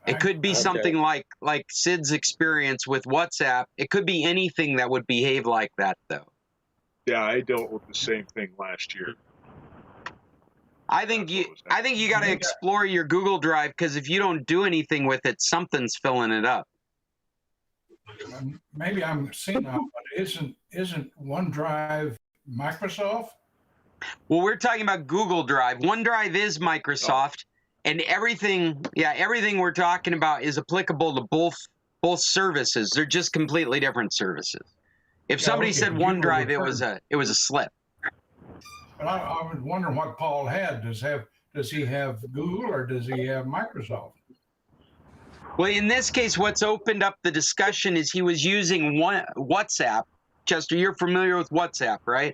It could be something like Sid's experience with WhatsApp. It could be anything that would behave like that, though. Yeah, I dealt with the same thing last year. I think you got to explore your Google Drive, because if you don't do anything with it, something's filling it up. Maybe I'm seeing now, but isn't OneDrive Microsoft? Well, we're talking about Google Drive. OneDrive is Microsoft, and everything we're talking about is applicable to both services. They're just completely different services. If Yeah, somebody okay, said but you were OneDrive, it referring- was a slip. But I was wondering what Paul had. Does he have Google or does he have Microsoft? Well, in this case, what's opened up the discussion is he was using WhatsApp. Chester, you're familiar with WhatsApp, right?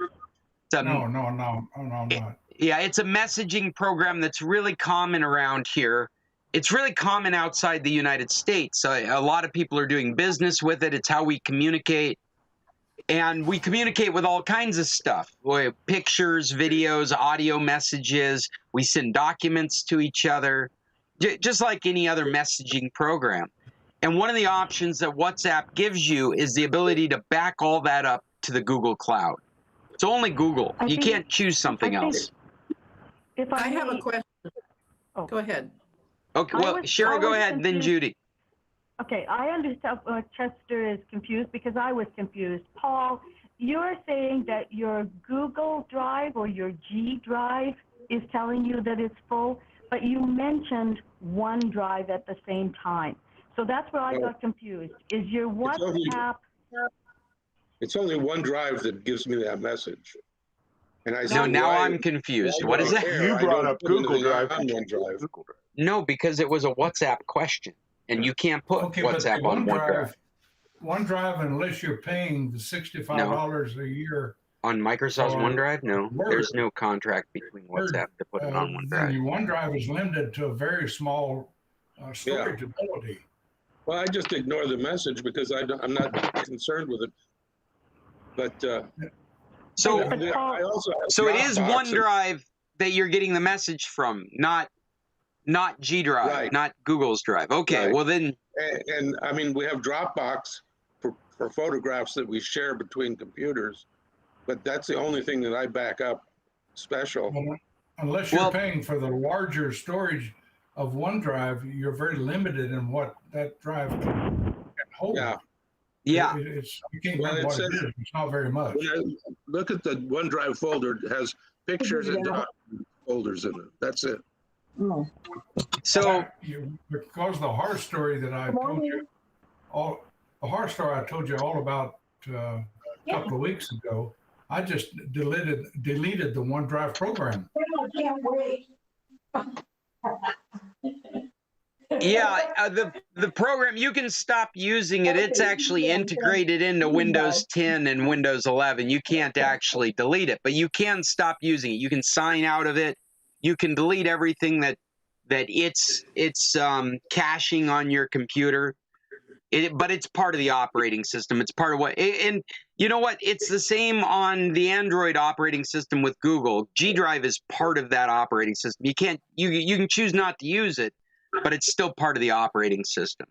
It's a, No, I'm not. Yeah, it's a messaging program that's really common around here. It's really common outside the United States. So a lot of people are doing business with it. It's how we communicate. And we communicate with all kinds of stuff. Pictures, videos, audio messages. We send documents to each other, just like any other messaging program. And one of the options that WhatsApp gives you is the ability to back all that up to the Google Cloud. It's only Google. You can't choose something else. If I have a question. Oh. Go ahead. Okay, well, Cheryl, go ahead, then Judy. Okay, I understand Chester is confused because I was confused. Paul, you're saying that your Google Drive or your G Drive is telling you that it's full, but you mentioned OneDrive at the same time. So that's where I got confused. Is your WhatsApp... It's only OneDrive that gives me that message. And I No, said, now why- I'm confused. why What do is I that? care? You I brought don't up put Google anything Drive. on OneDrive. No, because it was a WhatsApp question, and you can't put Okay, but WhatsApp the on OneDrive. OneDrive, unless you're paying the $65 a year, On Microsoft's Or OneDrive, no. Word. There's no contract between WhatsApp to put it on then OneDrive. your OneDrive is limited to a very small storage ability. Well, I just ignore the message because I'm not concerned with it. But So, I also have so it is Dropbox and- OneDrive that you're getting the message from, not G Drive, Right. not Google's Drive. Okay, Right. well then, and I mean, we have Dropbox for photographs that we share between computers, but that's the only thing that I back up special. Well, unless you're Well- paying for the larger storage of OneDrive, you're very limited in what that drive can hold. Yeah. yeah. You can't Well, remember it what says- it is. It's not very much. When I look at the OneDrive folder, it has pictures and document folders in it. That's it. So, Because the horror story that I told you, the horror story I told you all about a couple of weeks ago, I just deleted the OneDrive program. I can't wait. yeah, the program, you can stop using it. It's actually integrated into Windows 10 and Windows 11. You can't actually delete it, but you can stop using it. You can sign out of it. You can delete everything that it's caching on your computer. But it's part of the operating system. It's part of what, and you know what? It's the same on the Android operating system with Google. G Drive is part of that operating system. You can choose not to use it, but it's still part of the operating system.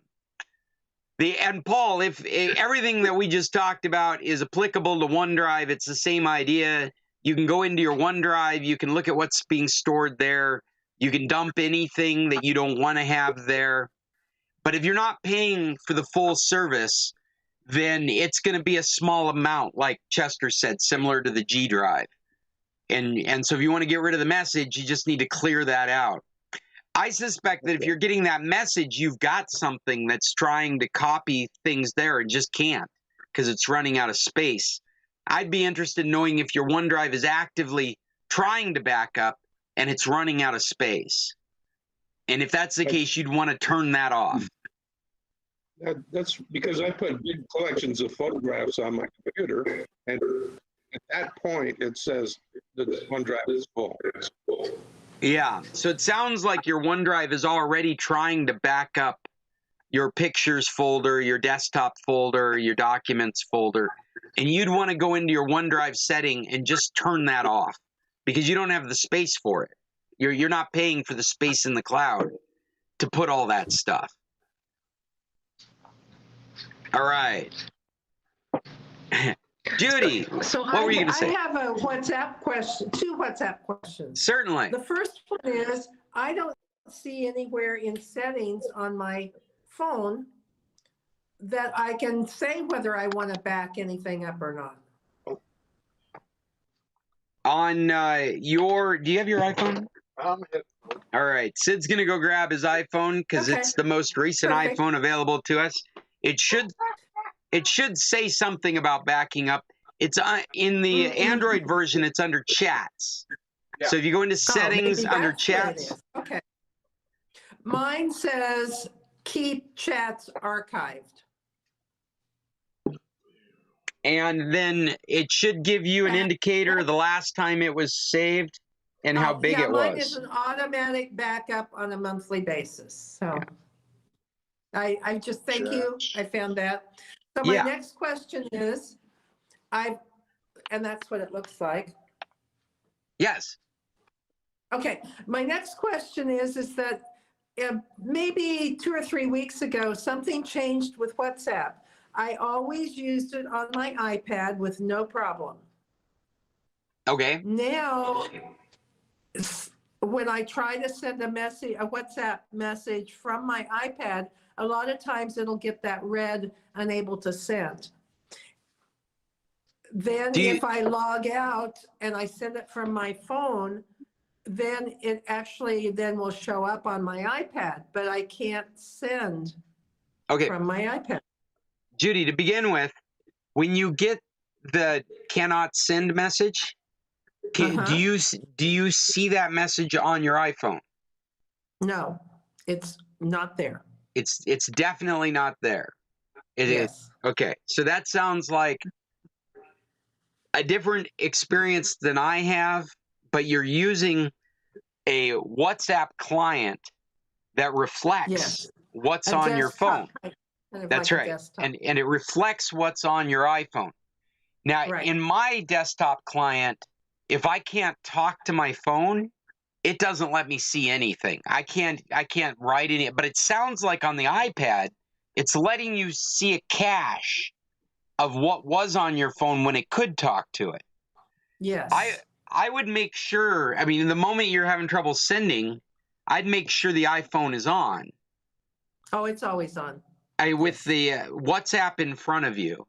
And Paul, if everything that we just talked about is applicable to OneDrive, it's the same idea. You can go into your OneDrive, you can look at what's being stored there. You can dump anything that you don't want to have there. But if you're not paying for the full service, then it's going to be a small amount, like Chester said, similar to the G Drive. And so if you want to get rid of the message, you just need to clear that out. I suspect that if you're getting that message, you've got something that's trying to copy things there and just can't because it's running out of space. I'd be interested in knowing if your OneDrive is actively trying to back up and it's running out of space. And if that's the case, you'd want to turn that off. That's because I put big collections of photographs on my computer, and at that point, it says that OneDrive is full. Yeah, so it sounds like your OneDrive is already trying to back up your pictures folder, your desktop folder, your documents folder, and you'd want to go into your OneDrive setting and just turn that off because you don't have the space for it. You're not paying for the space in the cloud to put all that stuff. All right. Judy, So what were you going to say? I have a WhatsApp question, 2 WhatsApp questions. Certainly. The first one is, I don't see anywhere in settings on my phone that I can say whether I want to back anything up or not. On do you have your iPhone? All right. Sid's going to go grab his iPhone because Okay. it's the most recent Perfect. iPhone available to us. It should say something about backing up. It's in the Android version. It's under chats. Yeah. So if you go into settings maybe under that's what it chats, is. Okay. Mine says keep chats archived. and then it should give you an indicator the last time it was saved and how big it Mine is was. an automatic backup on a monthly basis. So I just thank you. I found that. So my Yeah. next question is, and that's what it looks like. Yes. Okay, my next question is that maybe 2 or 3 weeks ago, something changed with WhatsApp. I always used it on my iPad with no problem. Okay. Now, when I try to send a WhatsApp message from my iPad, a lot of times it'll get that red unable to send. Then if I log out and I send it from my phone, then it actually then will show up on my iPad, but I can't send from my iPad. Judy, to begin with, when you get the cannot send message, do you see that message on your iPhone? No, it's not there. It's definitely not there. Yes. Okay, so that sounds like a different experience than I have, but you're using a WhatsApp client that reflects what's on your phone. That's right. And it reflects what's on your iPhone. Now, in my desktop client, if I can't talk to my phone, it doesn't let me see anything. I can't write any, but it sounds like on the iPad, it's letting you see a cache of what was on your phone when it could talk to it. Yes. I would make sure, I mean, the moment you're having trouble sending, I'd make sure the iPhone is on. Oh, it's always on. With the WhatsApp in front of you.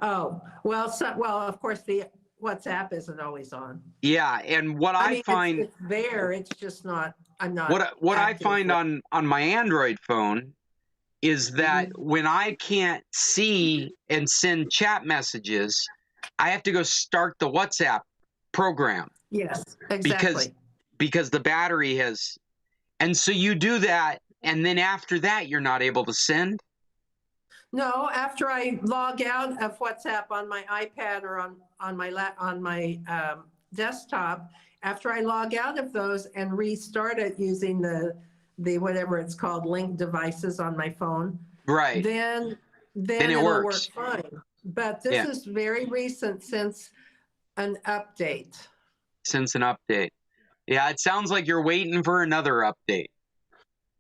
Oh, well, of course, the WhatsApp isn't always on. Yeah, and what I find... It's there, it's just not, I'm not... What I find on my Android phone is that when I can't see and send chat messages, I have to go start the WhatsApp program. Yes, exactly. Because the battery has... And so you do that, and then after that, you're not able to send? No, after I log out of WhatsApp on my iPad or on my desktop, after I log out of those and restart it using the whatever it's called, linked devices on my phone, right? Then it works. work fine. But this is very recent since an update. Yeah, it sounds like you're waiting for another update.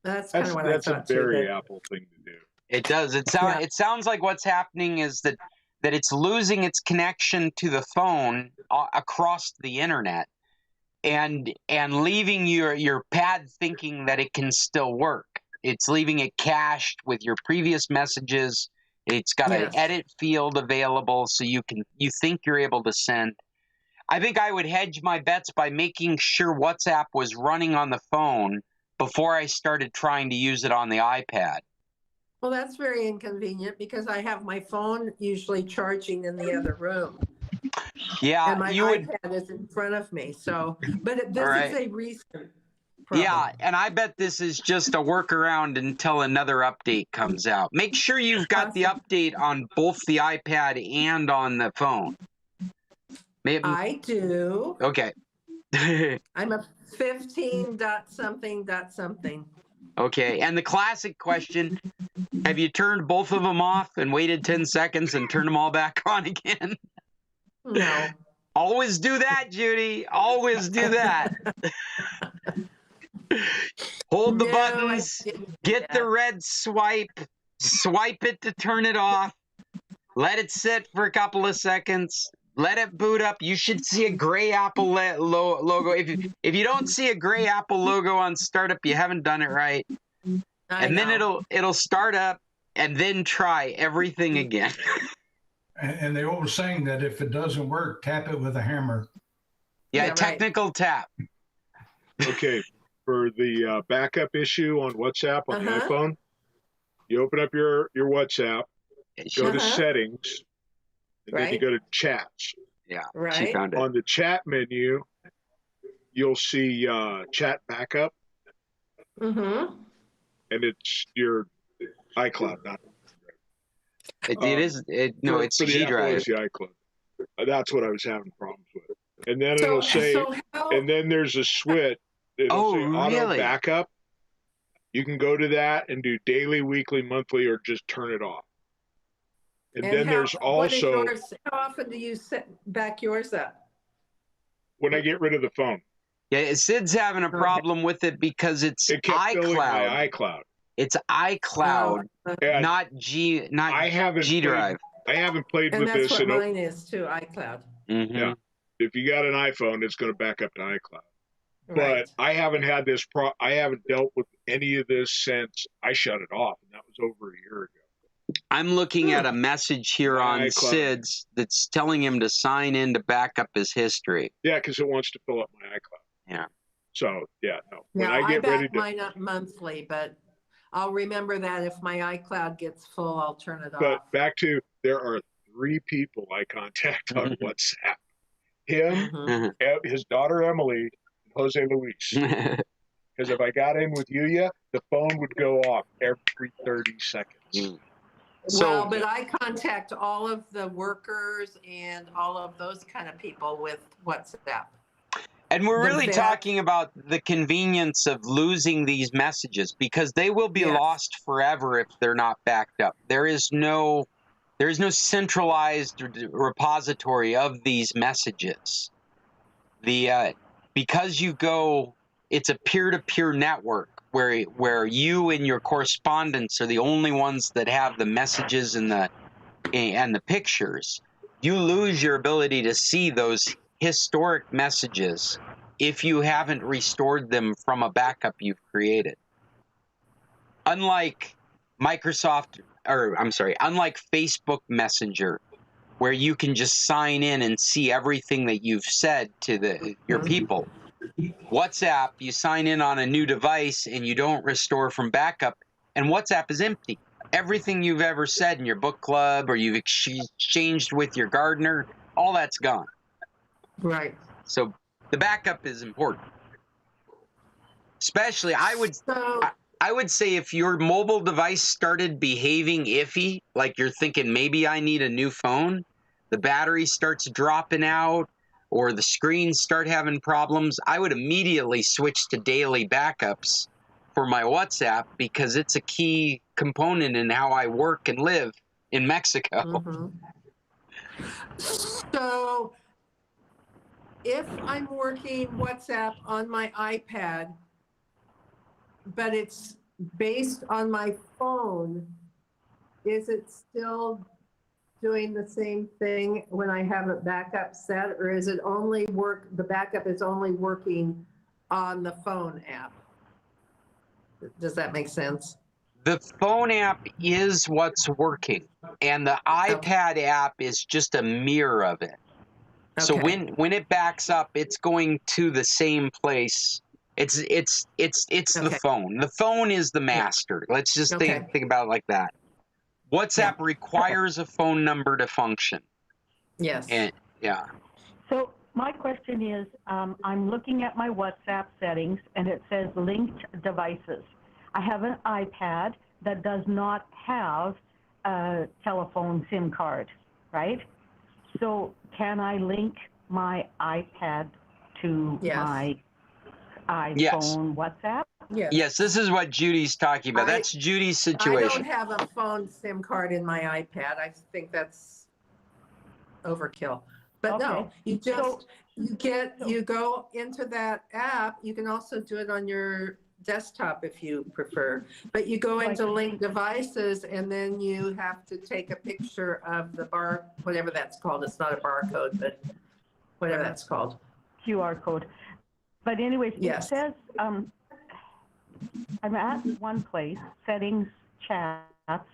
That's kind of what I thought. That's a very Apple thing to do. It does. It sounds like what's happening is that it's losing its connection to the phone across the internet, and leaving your pad thinking that it can still work. It's leaving it cached with your previous messages. It's got an edit field available, so you think you're able to send. I think I would hedge my bets by making sure WhatsApp was running on the phone before I started trying to use it on the iPad. Well, that's very inconvenient because I have my phone usually charging in the other room. Yeah, and my iPad is in front of me. So, but this is a recent problem. Yeah, and I bet this is just a workaround until another update comes out. Make sure you've got the update on both the iPad and on the phone. I do. Okay. I'm a 15.something.something. Okay, and the classic question, have you turned both of them off and waited 10 seconds and turned them all back on again? No. Always do that, Judy. Always do that. Hold the buttons, get the red swipe it to turn it off, let it sit for a couple of seconds, let it boot up. You should see a gray Apple logo. If you don't see a gray Apple logo on startup, you haven't done it right. And then it'll start up and then try everything again. And the old saying that if it doesn't work, tap it with a hammer. Yeah, technical tap. Okay, for the backup issue on WhatsApp on the iPhone, You open up your WhatsApp, go to Uh-huh. settings, and then you Right. go to chats. Yeah, she Right. found it. On the chat menu, you'll see chat backup, Mm-hmm. and it's your iCloud, not It is. No, it's for the G Apple, Drive. it's the iCloud. That's what I was having problems with. And then So, it'll say, so how, and then there's a switch. It'll Oh, say auto really? backup. You can go to that and do daily, weekly, monthly, or just turn it off. And then there's what is also yours? How often do you set back yours up? when I get rid of the phone, Yeah, Sid's having a problem with it because it's it kept filling my iCloud. iCloud. It's iCloud, And not I haven't G Drive. I haven't played And with that's this. what And mine is too, iCloud. Mhm. Yeah. if you got an iPhone, it's going to back up to iCloud. Right. But I haven't had this I haven't dealt with any of this since I shut it off, and that was over a year ago. I'm looking at a message here My on iCloud. Sid's that's telling him to sign in to back up his history. Yeah, because it wants to fill up my iCloud. Yeah. So yeah, no. When Now, I get ready back to, mine up monthly, but I'll remember that if my iCloud gets full, I'll turn it but off. back to there are 3 people I contact on WhatsApp. Him, Mhm. his daughter Emily, and Jose Luis. Because if I got in with Yuya, the phone would go off every 30 seconds. So- Well, but I contact all of the workers and all of those kind of people with WhatsApp. And we're The really vet- talking about the convenience of losing these messages because they will be Yes. lost forever if they're not backed up. There is no centralized repository of these messages. Because it's a peer-to-peer network where you and your correspondents are the only ones that have the messages and the pictures. You lose your ability to see those historic messages if you haven't restored them from a backup you've created. Unlike unlike Facebook Messenger, where you can just sign in and see everything that you've said to your people. WhatsApp, you sign in on a new device and you don't restore from backup, and WhatsApp is empty. Everything you've ever said in your book club or you've exchanged with your gardener, all that's gone. Right. So the backup is important. Especially, I would say if your mobile device started behaving iffy, like you're thinking maybe I need a new phone, the battery starts dropping out, or the screens start having problems, I would immediately switch to daily backups for my WhatsApp because it's a key component in how I work and live in Mexico. Mhm. So if I'm working WhatsApp on my iPad, but it's based on my phone, is it still doing the same thing when I have a backup set, or is it only the backup is only working on the phone app? Does that make sense? The phone app is what's working, and the iPad app is just a mirror of it. So Okay. when it backs up, it's going to the same place. It's the Okay. phone. The phone is the master. Let's just Okay. think about it like that. WhatsApp requires a phone number to function. Yes. And yeah. So my question is, I'm looking at my WhatsApp settings and it says linked devices. I have an iPad that does not have a telephone SIM card, right? So can I link my iPad to Yes. my iPhone Yes. WhatsApp? Yes, this is what Judy's talking about. That's Judy's I don't situation. have a phone SIM card in my iPad. I think that's overkill. But no, Okay. you just, you go into that app. You can also do it on your desktop if you prefer. But you go into link devices and then you have to take a picture of the whatever that's called. It's not a barcode, but whatever that's called. QR code. But anyways, Yes. it says, I'm at one place, settings, chats,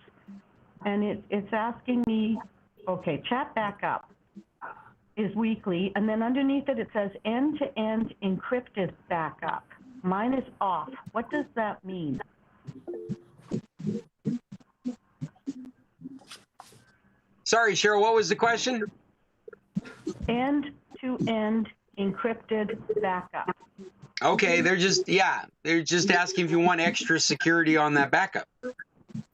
and it's asking me, okay, chat backup is weekly, and then underneath it, it says end-to-end encrypted backup. Mine is off. What does that mean? Sorry, Cheryl, what was the question? End-to-end encrypted backup. Okay, they're just asking if you want extra security on that backup.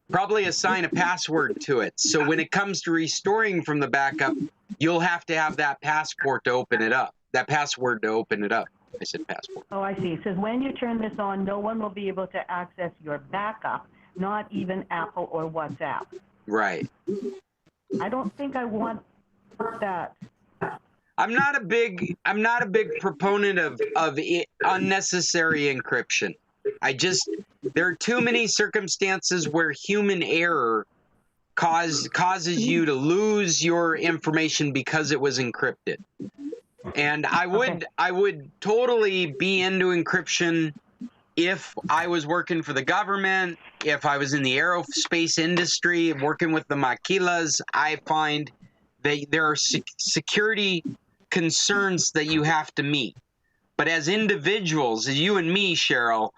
Probably assign a password to it. So when it comes to restoring from the backup, you'll have to have that passport to open it up. That password to open it up. I said passport. Oh, I see. It says when you turn this on, no one will be able to access your backup, not even Apple or WhatsApp. Right. I don't think I want that. I'm not a big proponent of unnecessary encryption. There are too many circumstances where human error causes you to lose your information because it was encrypted. And I would totally be into encryption if I was working for the government, if I was in the aerospace industry, working with the maquilas. I find that there are security concerns that you have to meet. But as individuals, as you and me, Cheryl,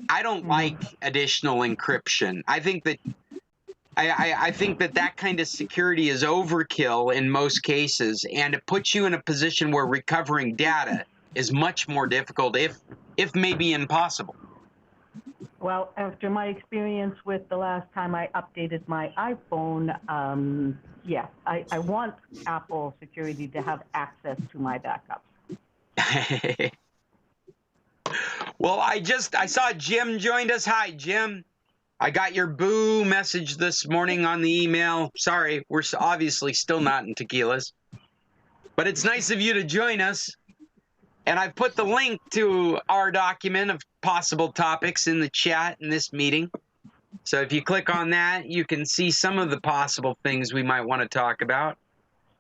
I don't like additional encryption. I think that that kind of security is overkill in most cases, and it puts you in a position where recovering data is much more difficult, if maybe impossible. Well, after my experience with the last time I updated my iPhone, yeah, I want Apple security to have access to my backups. Well, I saw Jim joined us. Hi, Jim. I got your boo message this morning on the email. Sorry, we're obviously still not in Tequilas. But it's nice of you to join us. And I've put the link to our document of possible topics in the chat in this meeting. So if you click on that, you can see some of the possible things we might want to talk about.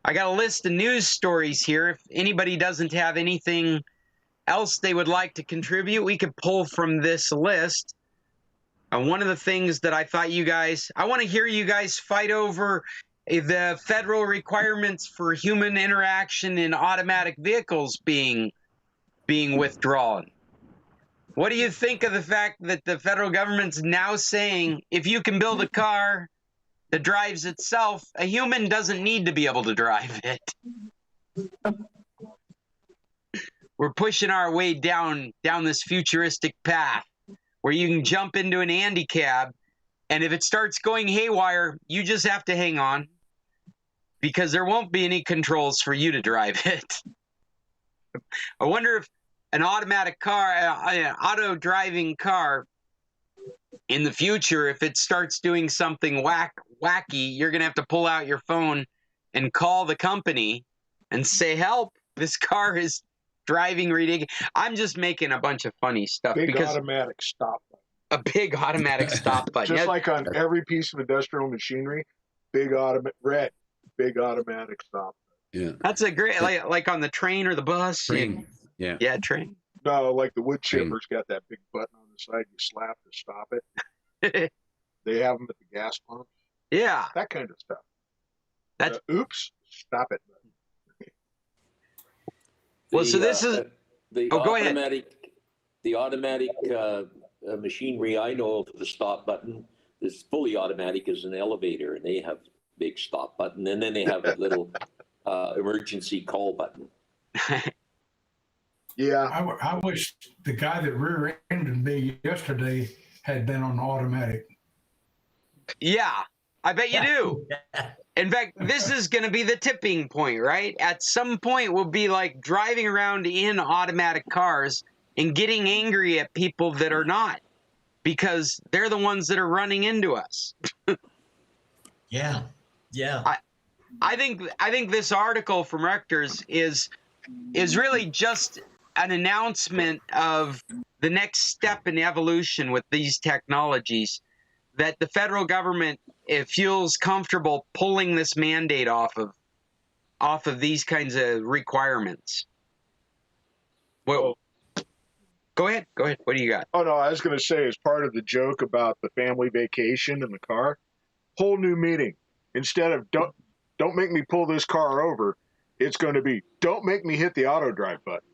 I got a list of news stories here. If anybody doesn't have anything else they would like to contribute, we could pull from this list. One of the things that I thought I want to hear you guys fight over the federal requirements for human interaction in automatic vehicles being withdrawn. What do you think of the fact that the federal government's now saying if you can build a car that drives itself, a human doesn't need to be able to drive it? We're pushing our way down this futuristic path where you can jump into an Andy cab, and if it starts going haywire, you just have to hang on because there won't be any controls for you to drive it. I wonder if an automatic car, an auto-driving car, in the future, if it starts doing something wacky, you're going to have to pull out your phone and call the company and say, help, this car is driving ridiculous. I'm just making a bunch of funny stuff. Big because automatic stop button. a big automatic stop button. Just like on every piece of industrial machinery, big automatic stop. Yeah. That's a great, like on the train or the bus. Train. Yeah. Yeah, train. No, like the wood chipper's got that big button on the side you slap to stop it. They have them at the gas pumps. Yeah. That kind of stuff. That's oops, stop it. Well, so this is go ahead. The automatic machinery I know of, the stop button is fully automatic as an elevator, and they have big stop button, and then they have a little emergency call button. Yeah. I wish the guy that rear-ended me yesterday had been on automatic. Yeah, I bet you do. In fact, this is going to be the tipping point, right? At some point, we'll be like driving around in automatic cars and getting angry at people that are not, because they're the ones that are running into us. Yeah. I think this article from Rectors is really just an announcement of the next step in evolution with these technologies, that the federal government, it feels comfortable pulling this mandate off of these kinds of requirements. Well, go ahead. What do you got? Oh no, I was going to say, as part of the joke about the family vacation in the car, whole new meeting. Instead of don't make me pull this car over, it's going to be don't make me hit the auto drive button.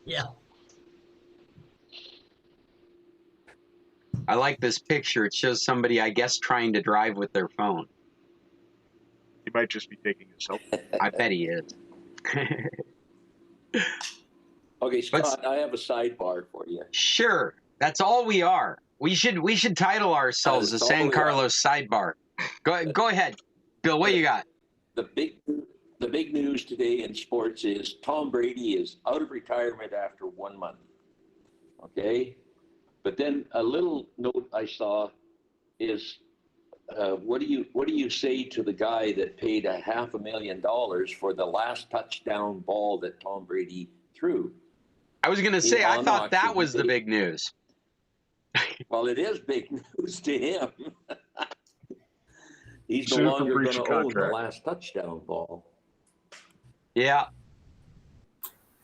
Yeah. I like this picture. It shows somebody, I guess, trying to drive with their phone. He might just be taking a selfie. I bet he is. Okay, Scott, I have a sidebar for you. Sure. That's all we are. We should title ourselves the That's all San we are. Carlos Sidebar. Go ahead, Bill. What you got? The big news today in sports is Tom Brady is out of retirement after 1 month. Okay, but then a little note I saw is, what do you say to the guy that paid $500,000 for the last touchdown ball that Tom Brady threw? I was going to say, I thought that auction, was the big news. Well, it is big news to him. He's no Sue for longer breach going of to own the contract. last touchdown ball. Yeah.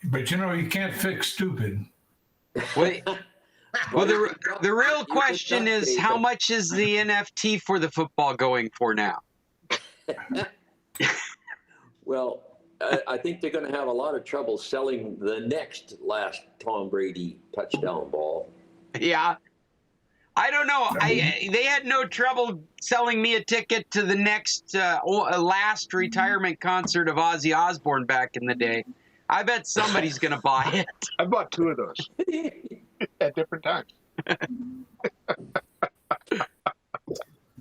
But you know, you can't fix stupid. Wait. Well, the real You question could is, duct how tape it. much is the NFT for the football going for now? Well, I think they're going to have a lot of trouble selling the next last Tom Brady touchdown ball. Yeah. I don't know. They had no trouble selling me a ticket to the next last retirement concert of Ozzy Osbourne back in the day. I bet somebody's going to buy it. I bought 2 of those at different times.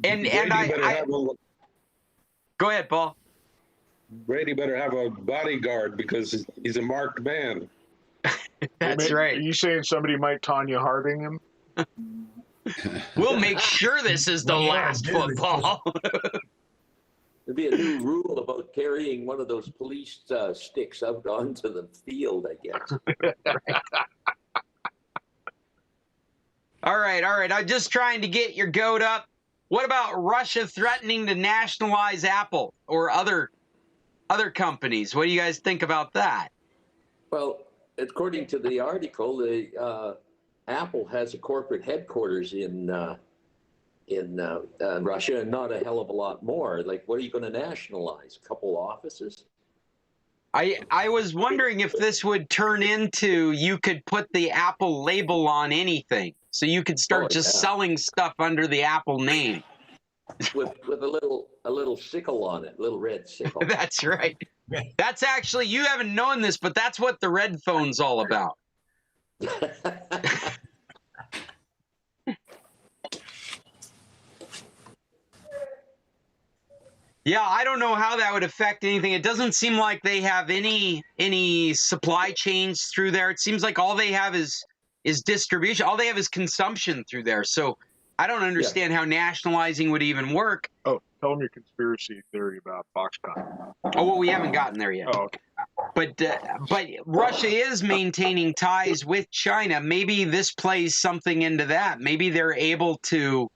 And Brady better I have a, go ahead, Paul. Brady better have a bodyguard because he's a marked man. That's Are right. you saying somebody might Tanya Harding him? We'll make sure this is the Well, yeah, last dude, it's football. There'd be a new rule about carrying one of those police sticks out onto the field, I guess. All right. I'm just trying to get your goat up. What about Russia threatening to nationalize Apple or other companies? What do you guys think about that? Well, according to the article, Apple has a corporate headquarters in Russia and not a hell of a lot more. Like, what are you going to nationalize? A couple offices? I was wondering if this would turn into you could put the Apple label on anything. So you could start just selling stuff under the Apple name. With a little sickle on it, little red sickle. That's right. That's actually, you haven't known this, but that's what the red phone's all about. Yeah, I don't know how that would affect anything. It doesn't seem like they have any supply chains through there. It seems like all they have is distribution. All they have is consumption through there. So I don't understand how nationalizing would even work. Oh, tell them your conspiracy theory about Foxconn. Oh, well, we haven't gotten there yet. Oh, okay. But Russia is maintaining ties with China. Maybe this plays something into that. Maybe they're able to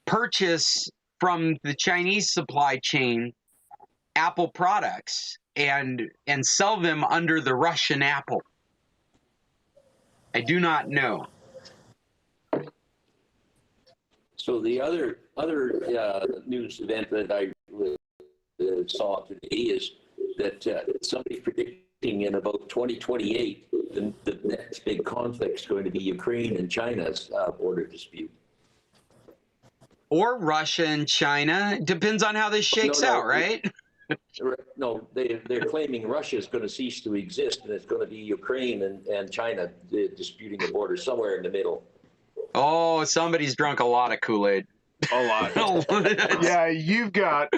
purchase from the Chinese supply chain Apple products and sell them under the Russian Apple. I do not know. So the other news event that I saw today is that somebody's predicting in about 2028 the next big conflict is going to be Ukraine and China's border dispute. Or Russia and China. Depends on how this shakes out, right? No, they're claiming Russia is going to cease to exist, and it's going to be Ukraine and China disputing the border somewhere in the middle. Oh, somebody's drunk a lot of Kool-Aid. A lot. Yeah, you've got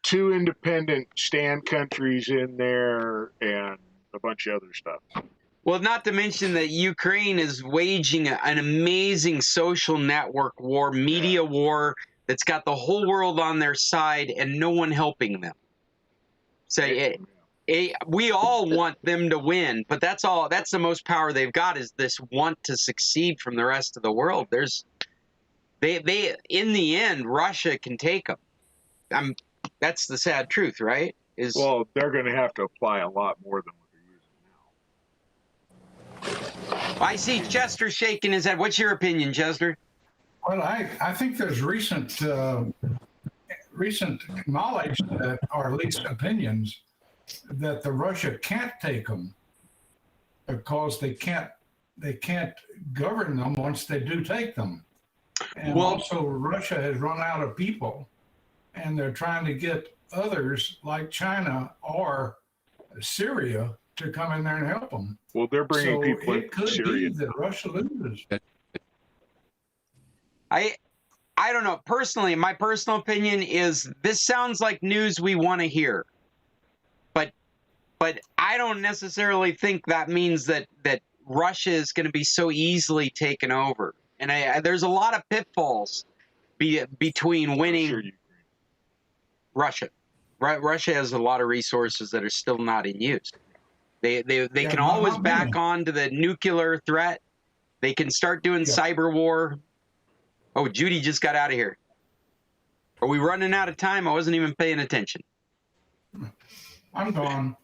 2 independent stand countries in there and a bunch of other stuff. Well, not to mention that Ukraine is waging an amazing social network war, media war that's got the whole world on their side and no one helping them. So we all want them to win, but that's all. That's the most power they've got is this want to succeed from the rest of the world. They in the end, Russia can take them. That's the sad truth, right? Well, they're going to have to apply a lot more than what they're using now. I see Chester shaking his head. What's your opinion, Chester? Well, I think there's recent knowledge that, or at least opinions, that the Russia can't take them because they can't govern them once they do take them. And Well- also Russia has run out of people and they're trying to get others like China or Syria to come in there and help them. Well, they're bringing So people in it from could Syria. be that Russia loses. I don't know. Personally, my personal opinion is this sounds like news we want to hear. But I don't necessarily think that means that Russia is going to be so easily taken over. And there's a lot of pitfalls between winning Sure, Ukraine. Russia. Russia has a lot of resources that are still not in use. They can always not back many. on to the nuclear threat. They can start doing Yeah. cyber war. Oh, Judy just got out of here. Are we running out of time? I wasn't even paying attention. I'm gone.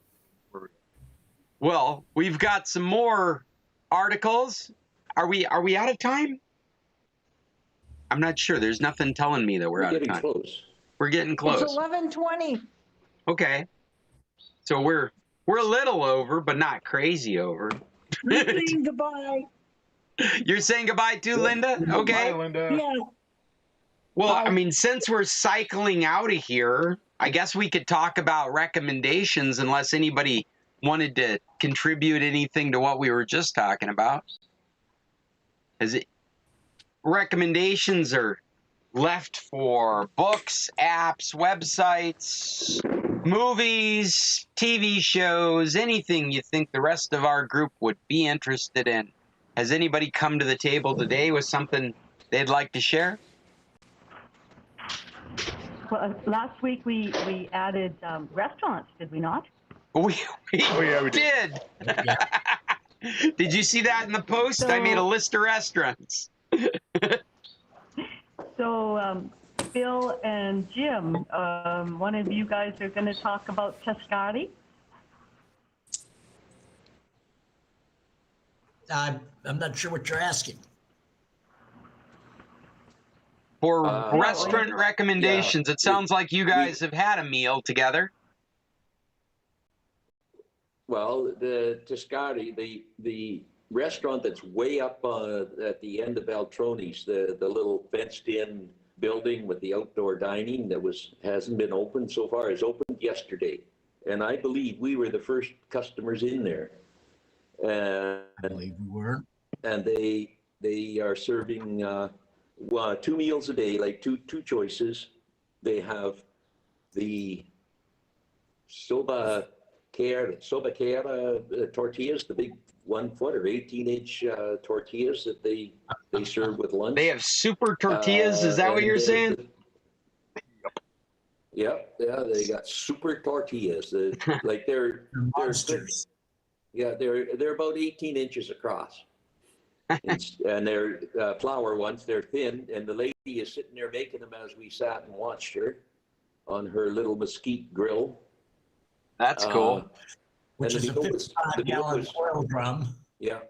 Well, we've got some more articles. Are we out of time? I'm not sure. There's nothing telling me that we're out of getting time. close. We're getting It's close. 11:20. Okay. So we're a little over, but not crazy over. We're saying goodbye. You're saying goodbye too, Linda? Okay. Bye, Linda. Yeah. Well, I Bye. mean, since we're cycling out of here, I guess we could talk about recommendations unless anybody wanted to contribute anything to what we were just talking about. Recommendations are left for books, apps, websites, movies, TV shows, anything you think the rest of our group would be interested in. Has anybody come to the table today with something they'd like to share? Well, last week we added restaurants, did we not? We yeah, we did. Did you see that in the post? I made a list of restaurants. So Bill and Jim, one of you guys are going to talk about Tascari. I'm not sure what you're asking. For Uh, restaurant recommendations, it sounds like you guys have had a meal together. Well, the Tascari, the restaurant that's way up at the end of Beltroni's, the little fenced-in building with the outdoor dining that hasn't been opened so far, is opened yesterday, and I believe we were the first customers in there. I believe we were. And they are serving 2 meals a day, like two choices. They have the soba kera tortillas, the big 1 foot or 18-inch tortillas that they serve with lunch. They have super tortillas. Is that what you're saying? Yep. Yeah, they got super tortillas. Like they're Monsters. yeah, they're about 18 inches across. And they're flour ones. They're thin, and the lady is sitting there making them as we sat and watched her on her little mesquite grill. That's cool. Which and is a 55-gallon oil drum. Yeah.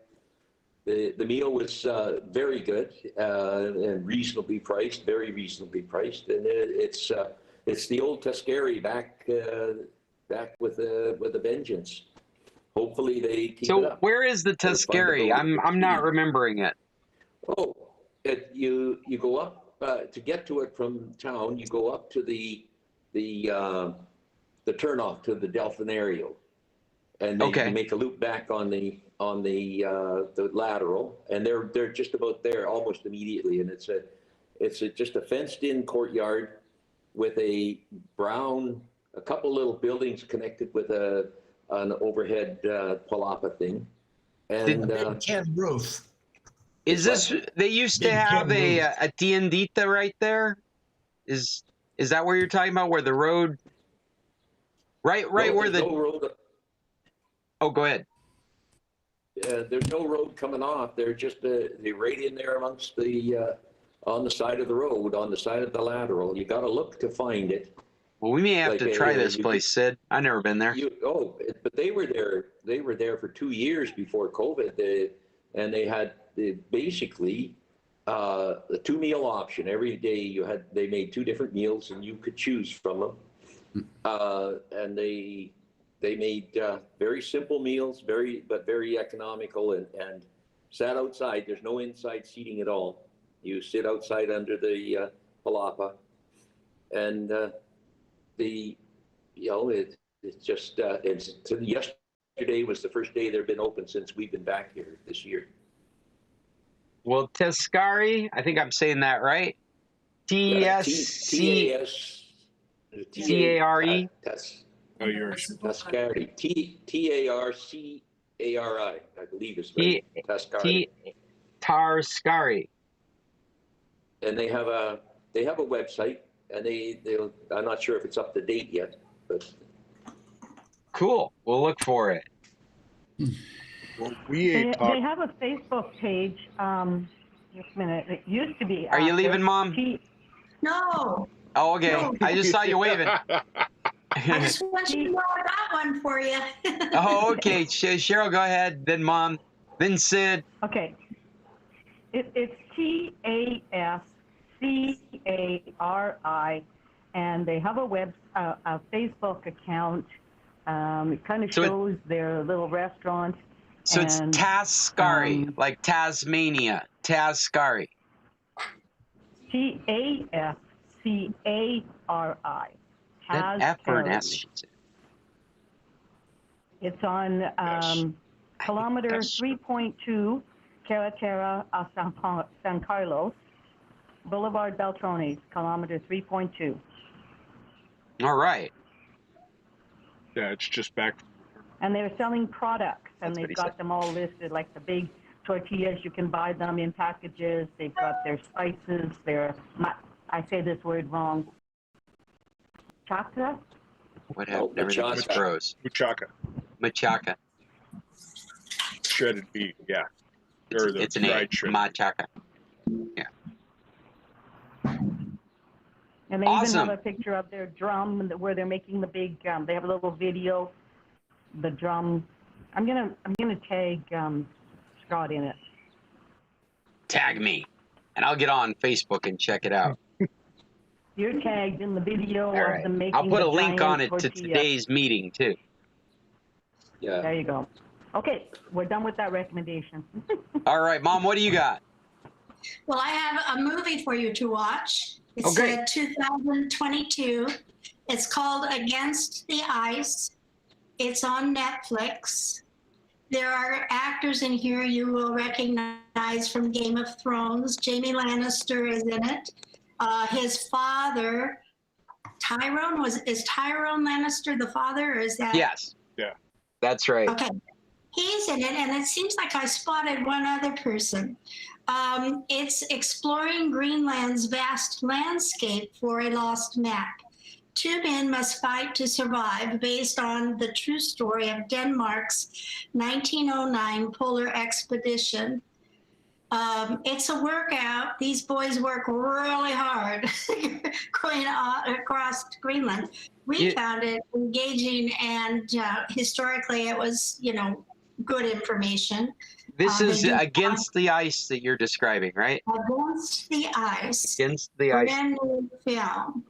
The meal was very good and reasonably priced, very reasonably priced, and it's the old Tascari back with a vengeance. Hopefully they keep it So up. where is the Tascari? I'm not remembering it. Oh, you go up to get to it from town. You go up to the turnoff to the Delfinario, and then you make a loop back on the lateral, and they're just about there almost immediately. And it's just a fenced-in courtyard with a couple little buildings connected with an overhead palapa thing, and Big tin roof. Is this? They used to Big have tin a tiendita right there. Is that where you're talking about? Where the road? Right no, where there's the. no road. Oh, go ahead. There's no road coming off. They're just they're right in there amongst the on the side of the road, on the side of the lateral. You got to look to find it. Well, we may have Like, to try this place, Sid. I've never been there. But they were there. They were there for 2 years before COVID. And they had basically a 2-meal option every day. They made 2 different meals, and you could choose from them. And they made very simple meals, very economical, and sat outside. There's no inside seating at all. You sit outside under the palapa, and it's just yesterday was the first day they've been open since we've been back here this year. Well, Tescari, I think I'm saying that right. T-S-C-A-R-E. Oh, yours. Tascari. T-A-R-C-A-R-I, I believe is right. Tascari. Tarscari. And they have a website, and I'm not sure if it's up to date yet, but Cool. We'll look for it. Well, we ain't They talking. have a Facebook page. Just a minute. It used to be. Are you leaving, Mom? No, Oh, okay. No. I just saw you waving. I just want you to know I got one for you. Oh, okay. Cheryl, go ahead. Then Mom. Then Sid. Okay. It's Tascari, and they have a Facebook account. It kind of So shows their little restaurant. So it's and, Tascari, like Tasmania. Tascari. Tascari. That F or an S, she said. It's on kilometer 3.2, Carretera a San Carlos, Boulevard Beltrones, kilometer 3.2. All right. Yeah, it's just back. And they're selling products, and That's what they've he got said. them all listed, like the big tortillas. You can buy them in packages. They've got their spices, I say this word wrong, chakra? Whatever. Oh, Everything just machaca. froze. Muchacha. Machaca. Shredded beef, yeah. Or the It's an A. fried shredded. Machaca. Yeah. And they Awesome. even have a picture of their drum where they're making the big. They have a little video. The drum. I'm gonna tag Scott in it. Tag me, and I'll get on Facebook and check it out. You're tagged in the video All of right. them making. I'll put the a link giant on it to tortilla. today's meeting too. Yeah. There you go. Okay, we're done with that recommendation. All right, Mom, what do you got? Well, I have a movie for you to watch. It's Okay. 2022. It's called Against the Ice. It's on Netflix. There are actors in here you will recognize from Game of Thrones. Jamie Lannister is in it. His father, is Tyrone Lannister the father, or is that? Yes. Yeah. That's right. Okay. He's in it, and it seems like I spotted one other person. It's exploring Greenland's vast landscape for a lost map. Two men must fight to survive, based on the true story of Denmark's 1909 polar expedition. It's a workout. These boys work really hard going across Greenland. We found it engaging, and historically it was, good information. This is they do Against the Ice that you're describing, right? Against the Ice. Against the Ice. Brand new film.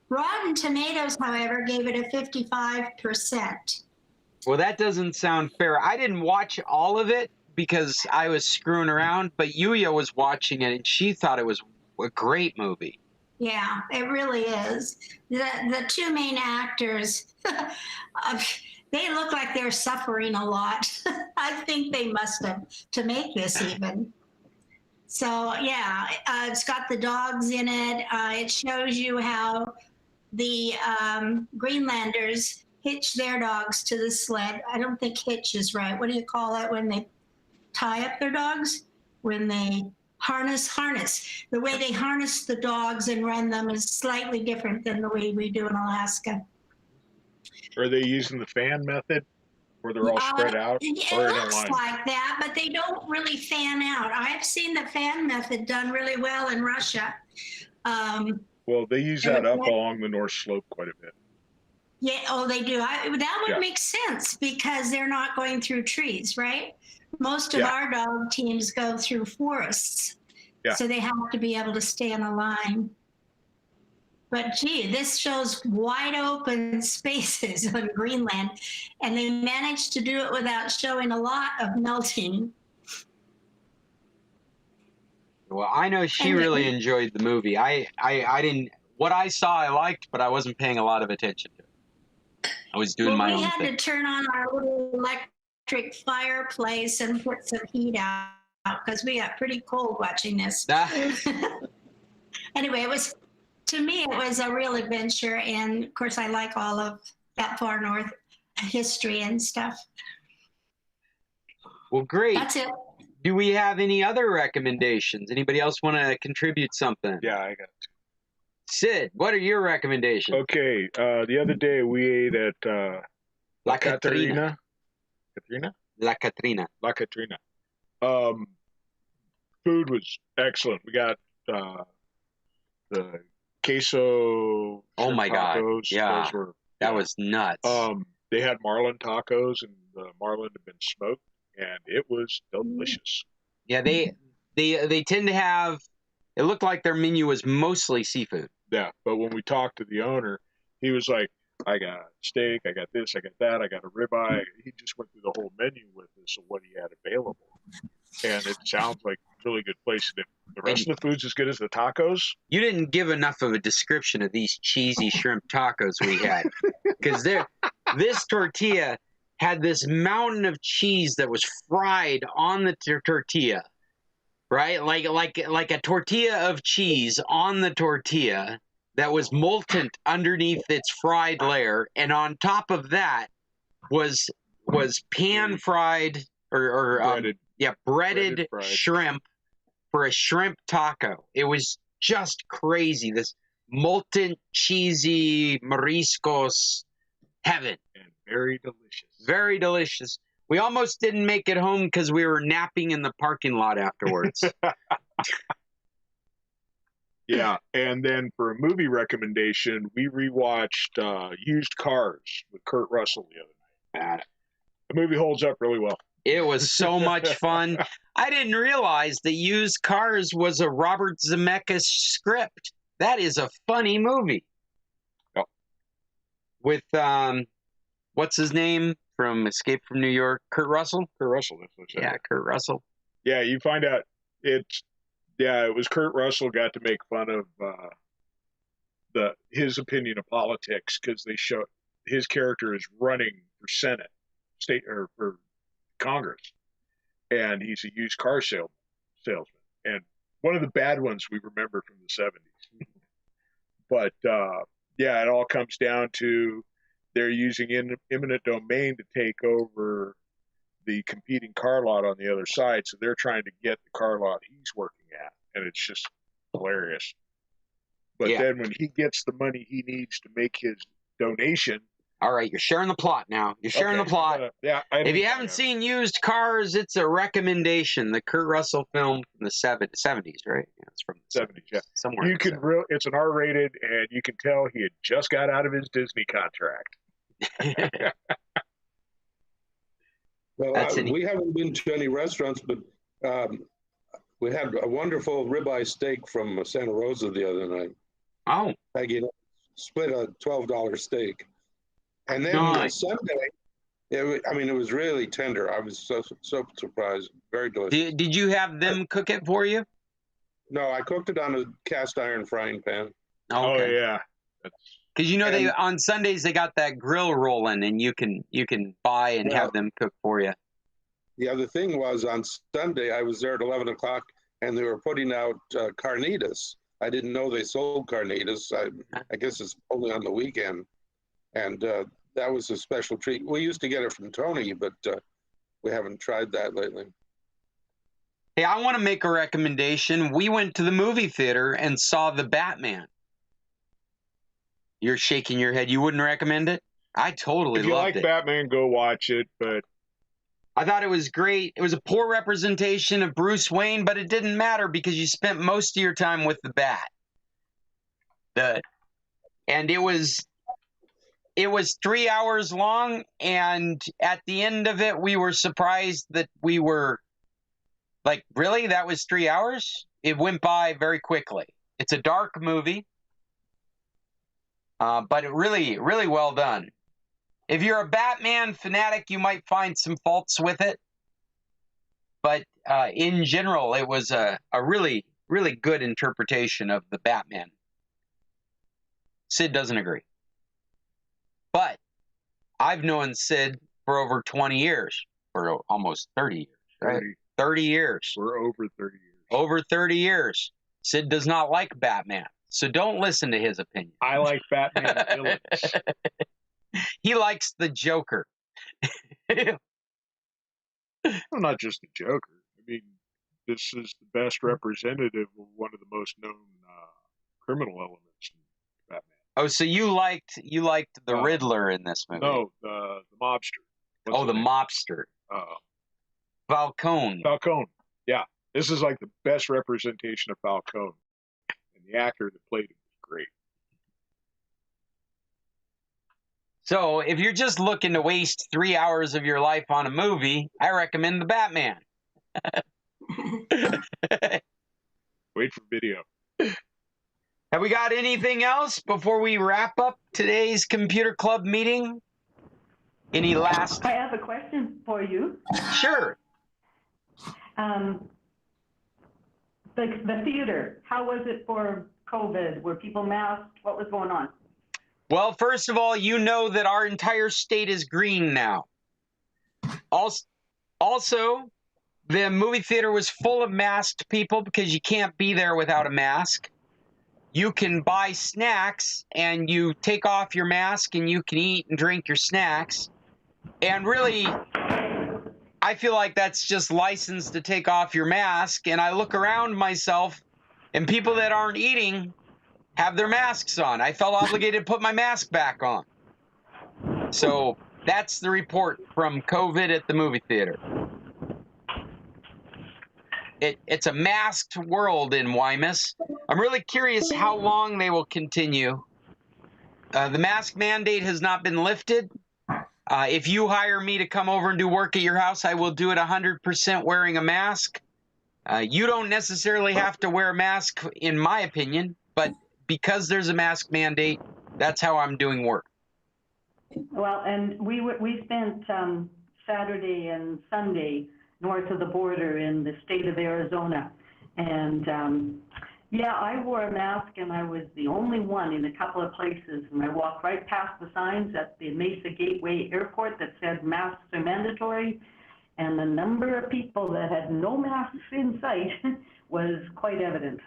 Rotten Tomatoes, however, gave it a 55%. Well, that doesn't sound fair. I didn't watch all of it because I was screwing around, but Yuya was watching it and she thought it was a great movie. Yeah, it really is. The two main actors, they look like they're suffering a lot. I think they must have to make this even. So yeah, it's got the dogs in it. It shows you how the Greenlanders hitch their dogs to the sled. I don't think hitch is right. What do you call it when they tie up their dogs? When they harness. The way they harness the dogs and run them is slightly different than the way we do in Alaska. Are they using the fan method where they're all spread out? It or in a looks line? like that, but they don't really fan out. I've seen the fan method done really well in Russia. Well, they use that up along the North Slope quite a bit. Yeah, oh, they do. That would Yeah. make sense because they're not going through trees, right? Most of Yeah. our dog teams go through forests. Yeah. So they have to be able to stay in a line. But gee, this shows wide open spaces on Greenland, and they managed to do it without showing a lot of melting. Well, I know she And really enjoyed the movie. I didn't. What I saw, I liked, but I wasn't paying a lot of attention to it. I was doing my we own had thing. to turn on our little electric fireplace and put some heat out because we got pretty cold watching this. Anyway, to me, it was a real adventure. And of course, I like all of that far north history and stuff. Well, great. That's it. Do we have any other recommendations? Anybody else want to contribute something? Yeah, I got Sid, what are your recommendations? Okay, the other day we ate at La Catrina. Catrina? La Catrina. La Catrina. Food was excellent. We got the queso. Oh my God! Tacos. Yeah, that was nuts. They had marlin tacos, and the marlin had been smoked, and it was delicious. Yeah, they tend to have. It looked like their menu was mostly seafood. Yeah, but when we talked to the owner, he was like, "I got steak, I got this, I got that, I got a ribeye." He just went through the whole menu with us of what he had available, and it sounds like a really good place. And the rest of the food's as good as the tacos. You didn't give enough of a description of these cheesy shrimp tacos we had, because this tortilla had this mountain of cheese that was fried on the tortilla. Right, like a tortilla of cheese on the tortilla that was molten underneath its fried layer, and on top of that was pan fried or breaded shrimp for a shrimp taco. It was just crazy. This molten cheesy mariscos heaven, and very delicious. Very delicious. We almost didn't make it home because we were napping in the parking lot afterwards. Yeah, and then for a movie recommendation, we rewatched Used Cars with Kurt Russell the other night. The movie holds up really well. It was so much fun. I didn't realize that Used Cars was a Robert Zemeckis script. That is a funny movie. Yep. With, what's his name from Escape from New York? Kurt Russell? Kurt Russell. That's what I said. Yeah, Kurt Russell. Yeah, you find out it was Kurt Russell got to make fun of his opinion of politics because they show his character is running for Senate, state or for Congress, and he's a used car salesman, and one of the bad ones we remember from the 70s. But it all comes down to they're using eminent domain to take over the competing car lot on the other side, so they're trying to get the car lot he's working at, and it's just hilarious. But then when he gets the money he needs to make his donation. All right, you're sharing the plot now. You're sharing the plot. If you haven't seen Used Cars, it's a recommendation. The Kurt Russell film from the 70s, right? Yeah, it's from the 70s. Yeah, somewhere. It's an R-rated, and you can tell he had just got out of his Disney contract. Well, we haven't been to any restaurants, but we had a wonderful ribeye steak from Santa Rosa the other night. Oh. Peggy split a $12 steak. And then Sunday, it was really tender. I was so surprised. Very delicious. Did you have them cook it for you? No, I cooked it on a cast iron frying pan. Oh, okay. Yeah. Because they on Sundays they got that grill rolling, and you can buy and have them cook for you. The other thing was on Sunday I was there at 11 o'clock, and they were putting out carnitas. I didn't know they sold carnitas. I guess it's only on the weekend, and that was a special treat. We used to get it from Tony, but we haven't tried that lately. Hey, I want to make a recommendation. We went to the movie theater and saw The Batman. You're shaking your head. You wouldn't recommend it? I totally loved it. If you like Batman, go watch it, but I thought it was great. It was a poor representation of Bruce Wayne, but it didn't matter because you spent most of your time with the Bat. And it was 3 hours long, and at the end of it, we were surprised that we were like, really? That was 3 hours? It went by very quickly. It's a dark movie. But it really, really well done. If you're a Batman fanatic, you might find some faults with it. But in general, it was a really, really good interpretation of the Batman. Sid doesn't agree. But I've known Sid for over 20 years, or almost 30 years, right? 30 years. We're over 30 years. Over 30 years. Sid does not like Batman, so don't listen to his opinion. I like Batman villains. He likes the Joker. Well, not just the Joker. I mean, this is the best representative of one of the most known criminal elements in Batman. Oh, so you liked the Riddler in this movie? No, the mobster. What's the mobster. Falcone. Falcone. Yeah, this is like the best representation of Falcone, and the actor that played him was great. So, if you're just looking to waste 3 hours of your life on a movie, I recommend the Batman. Wait for video. Have we got anything else before we wrap up today's computer club meeting? Any last? I have a question for you. Sure. The theater, how was it for COVID? Were people masked? What was going on? Well, first of all, you know that our entire state is green now. Also, the movie theater was full of masked people because you can't be there without a mask. You can buy snacks and you take off your mask and you can eat and drink your snacks. And really, I feel like that's just license to take off your mask. And I look around myself and people that aren't eating have their masks on. I felt obligated to put my mask back on. So that's the report from COVID at the movie theater. It's a masked world in Wymus. I'm really curious how long they will continue. The mask mandate has not been lifted. If you hire me to come over and do work at your house, I will do it 100% wearing a mask. You don't necessarily have to wear a mask, in my opinion, but because there's a mask mandate, that's how I'm doing work. Well, and we spent Saturday and Sunday north of the border in the state of Arizona. And yeah, I wore a mask and I was the only one in a couple of places. And I walked right past the signs at the Mesa Gateway Airport that said masks are mandatory. And the number of people that had no masks in sight was quite evident.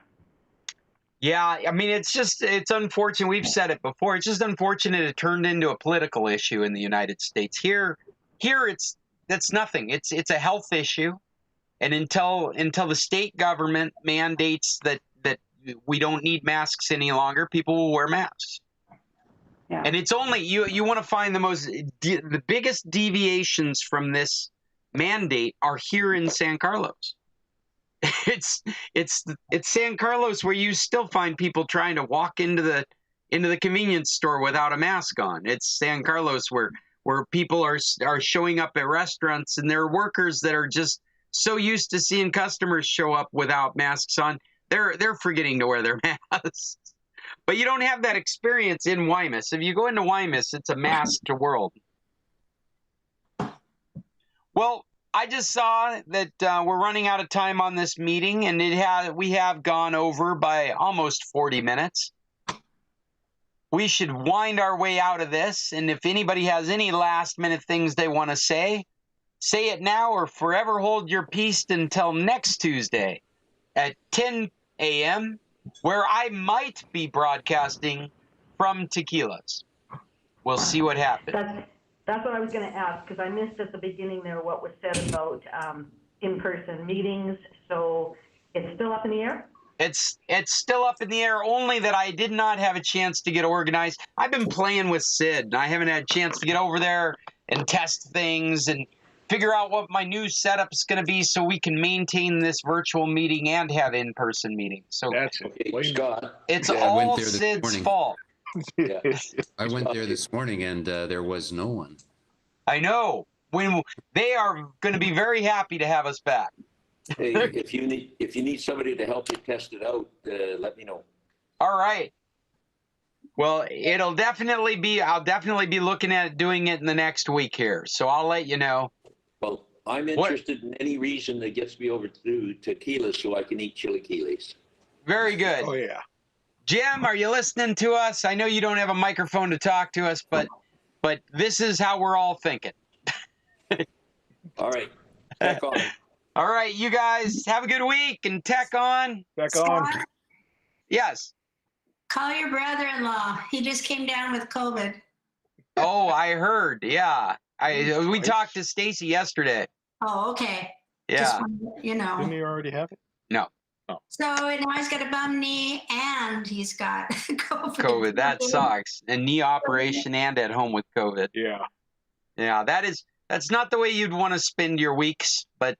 Yeah, I mean, it's unfortunate. We've said it before. It's just unfortunate it turned into a political issue in the United States. Here that's nothing. It's a health issue, and until the state government mandates that we don't need masks any longer, people will wear masks. Yeah. And it's only you want to find the biggest deviations from this mandate are here in San Carlos. It's San Carlos where you still find people trying to walk into the convenience store without a mask on. It's San Carlos where people are showing up at restaurants and there are workers that are just so used to seeing customers show up without masks on, they're forgetting to wear their masks. But you don't have that experience in Wymus. If you go into Wymus, it's a masked world. Well, I just saw that we're running out of time on this meeting, and we have gone over by almost 40 minutes. We should wind our way out of this, and if anybody has any last-minute things they want to say it now or forever hold your peace until next Tuesday at 10 a.m., where I might be broadcasting from Tequila's. We'll see what happens. That's what I was going to ask, because I missed at the beginning there what was said about in-person meetings. So it's still up in the air? It's still up in the air, only that I did not have a chance to get organized. I've been playing with Sid, and I haven't had a chance to get over there and test things and figure out what my new setup is going to be so we can maintain this virtual meeting and have in-person meetings. So That's Okay, Scott. it's Yeah, I went all there this Sid's morning. fault. Yeah. I went there this morning and there was no one. I know. When they are going to be very happy to have us back. Hey, if you need somebody to help you test it out, let me know. All right. Well, I'll definitely be looking at doing it in the next week here. So I'll let you know. Well, I'm interested in any reason that gets me over to Tequila so I can eat chilaquiles. Very good. Oh yeah. Jim, are you listening to us? I know you don't have a microphone to talk to us, but this is how we're all thinking. All right. Tech on. All right, you guys have a good week and tech on. Back on. Scott, Yes. call your brother-in-law. He just came down with COVID. Oh, I heard. Yeah. We talked to Stacy yesterday. Oh, okay. Yeah. Just wanted to, Didn't he already have it? No. So now he's got a bum knee and he's got COVID. COVID. That sucks. And knee operation and at home with COVID. Yeah. Yeah, that's not the way you'd want to spend your weeks, but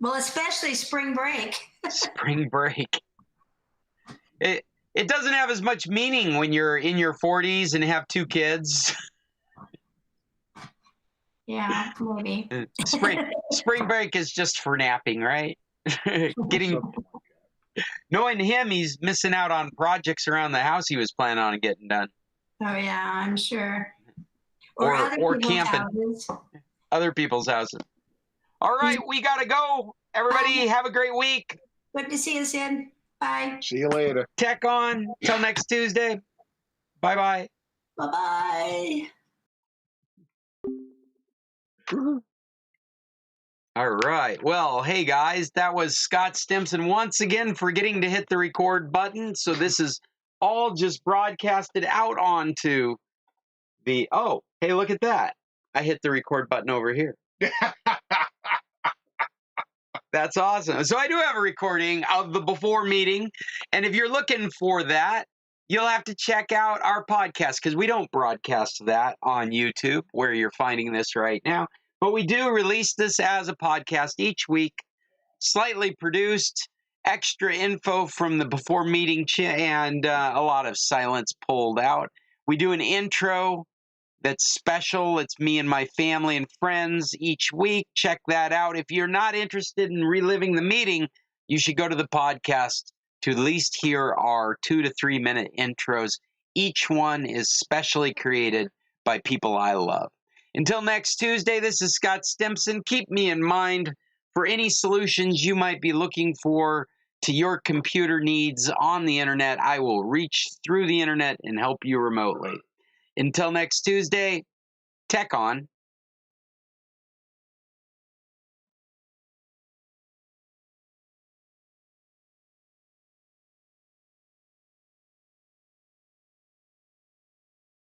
Well, especially spring break. spring break. It doesn't have as much meaning when you're in your 40s and have 2 kids. Yeah, maybe. Spring break is just for napping, right? Knowing him, he's missing out on projects around the house he was planning on getting done. Oh yeah, I'm sure. Or other people's camping. houses. Other people's houses. All right, we gotta go. Everybody have a great week. Good to see you, Sid. Bye. See you later. Tech on. Till next Tuesday. Bye-bye. Bye-bye. All right. Well, hey guys, that was Scott Stimson once again forgetting to hit the record button. So this is all just broadcasted out onto the, oh, hey, look at that. I hit the record button over here. That's awesome. So I do have a recording of the before meeting. And if you're looking for that, you'll have to check out our podcast because we don't broadcast that on YouTube where you're finding this right now. But we do release this as a podcast each week, slightly produced, extra info from the before meeting and a lot of silence pulled out. We do an intro that's special. It's me and my family and friends each week. Check that out. If you're not interested in reliving the meeting, you should go to the podcast to at least hear our 2 to 3 minute intros. Each one is specially created by people I love. Until next Tuesday, this is Scott Stimson. Keep me in mind for any solutions you might be looking for to your computer needs on the internet. I will reach through the internet and help you remotely. Until next Tuesday, tech on.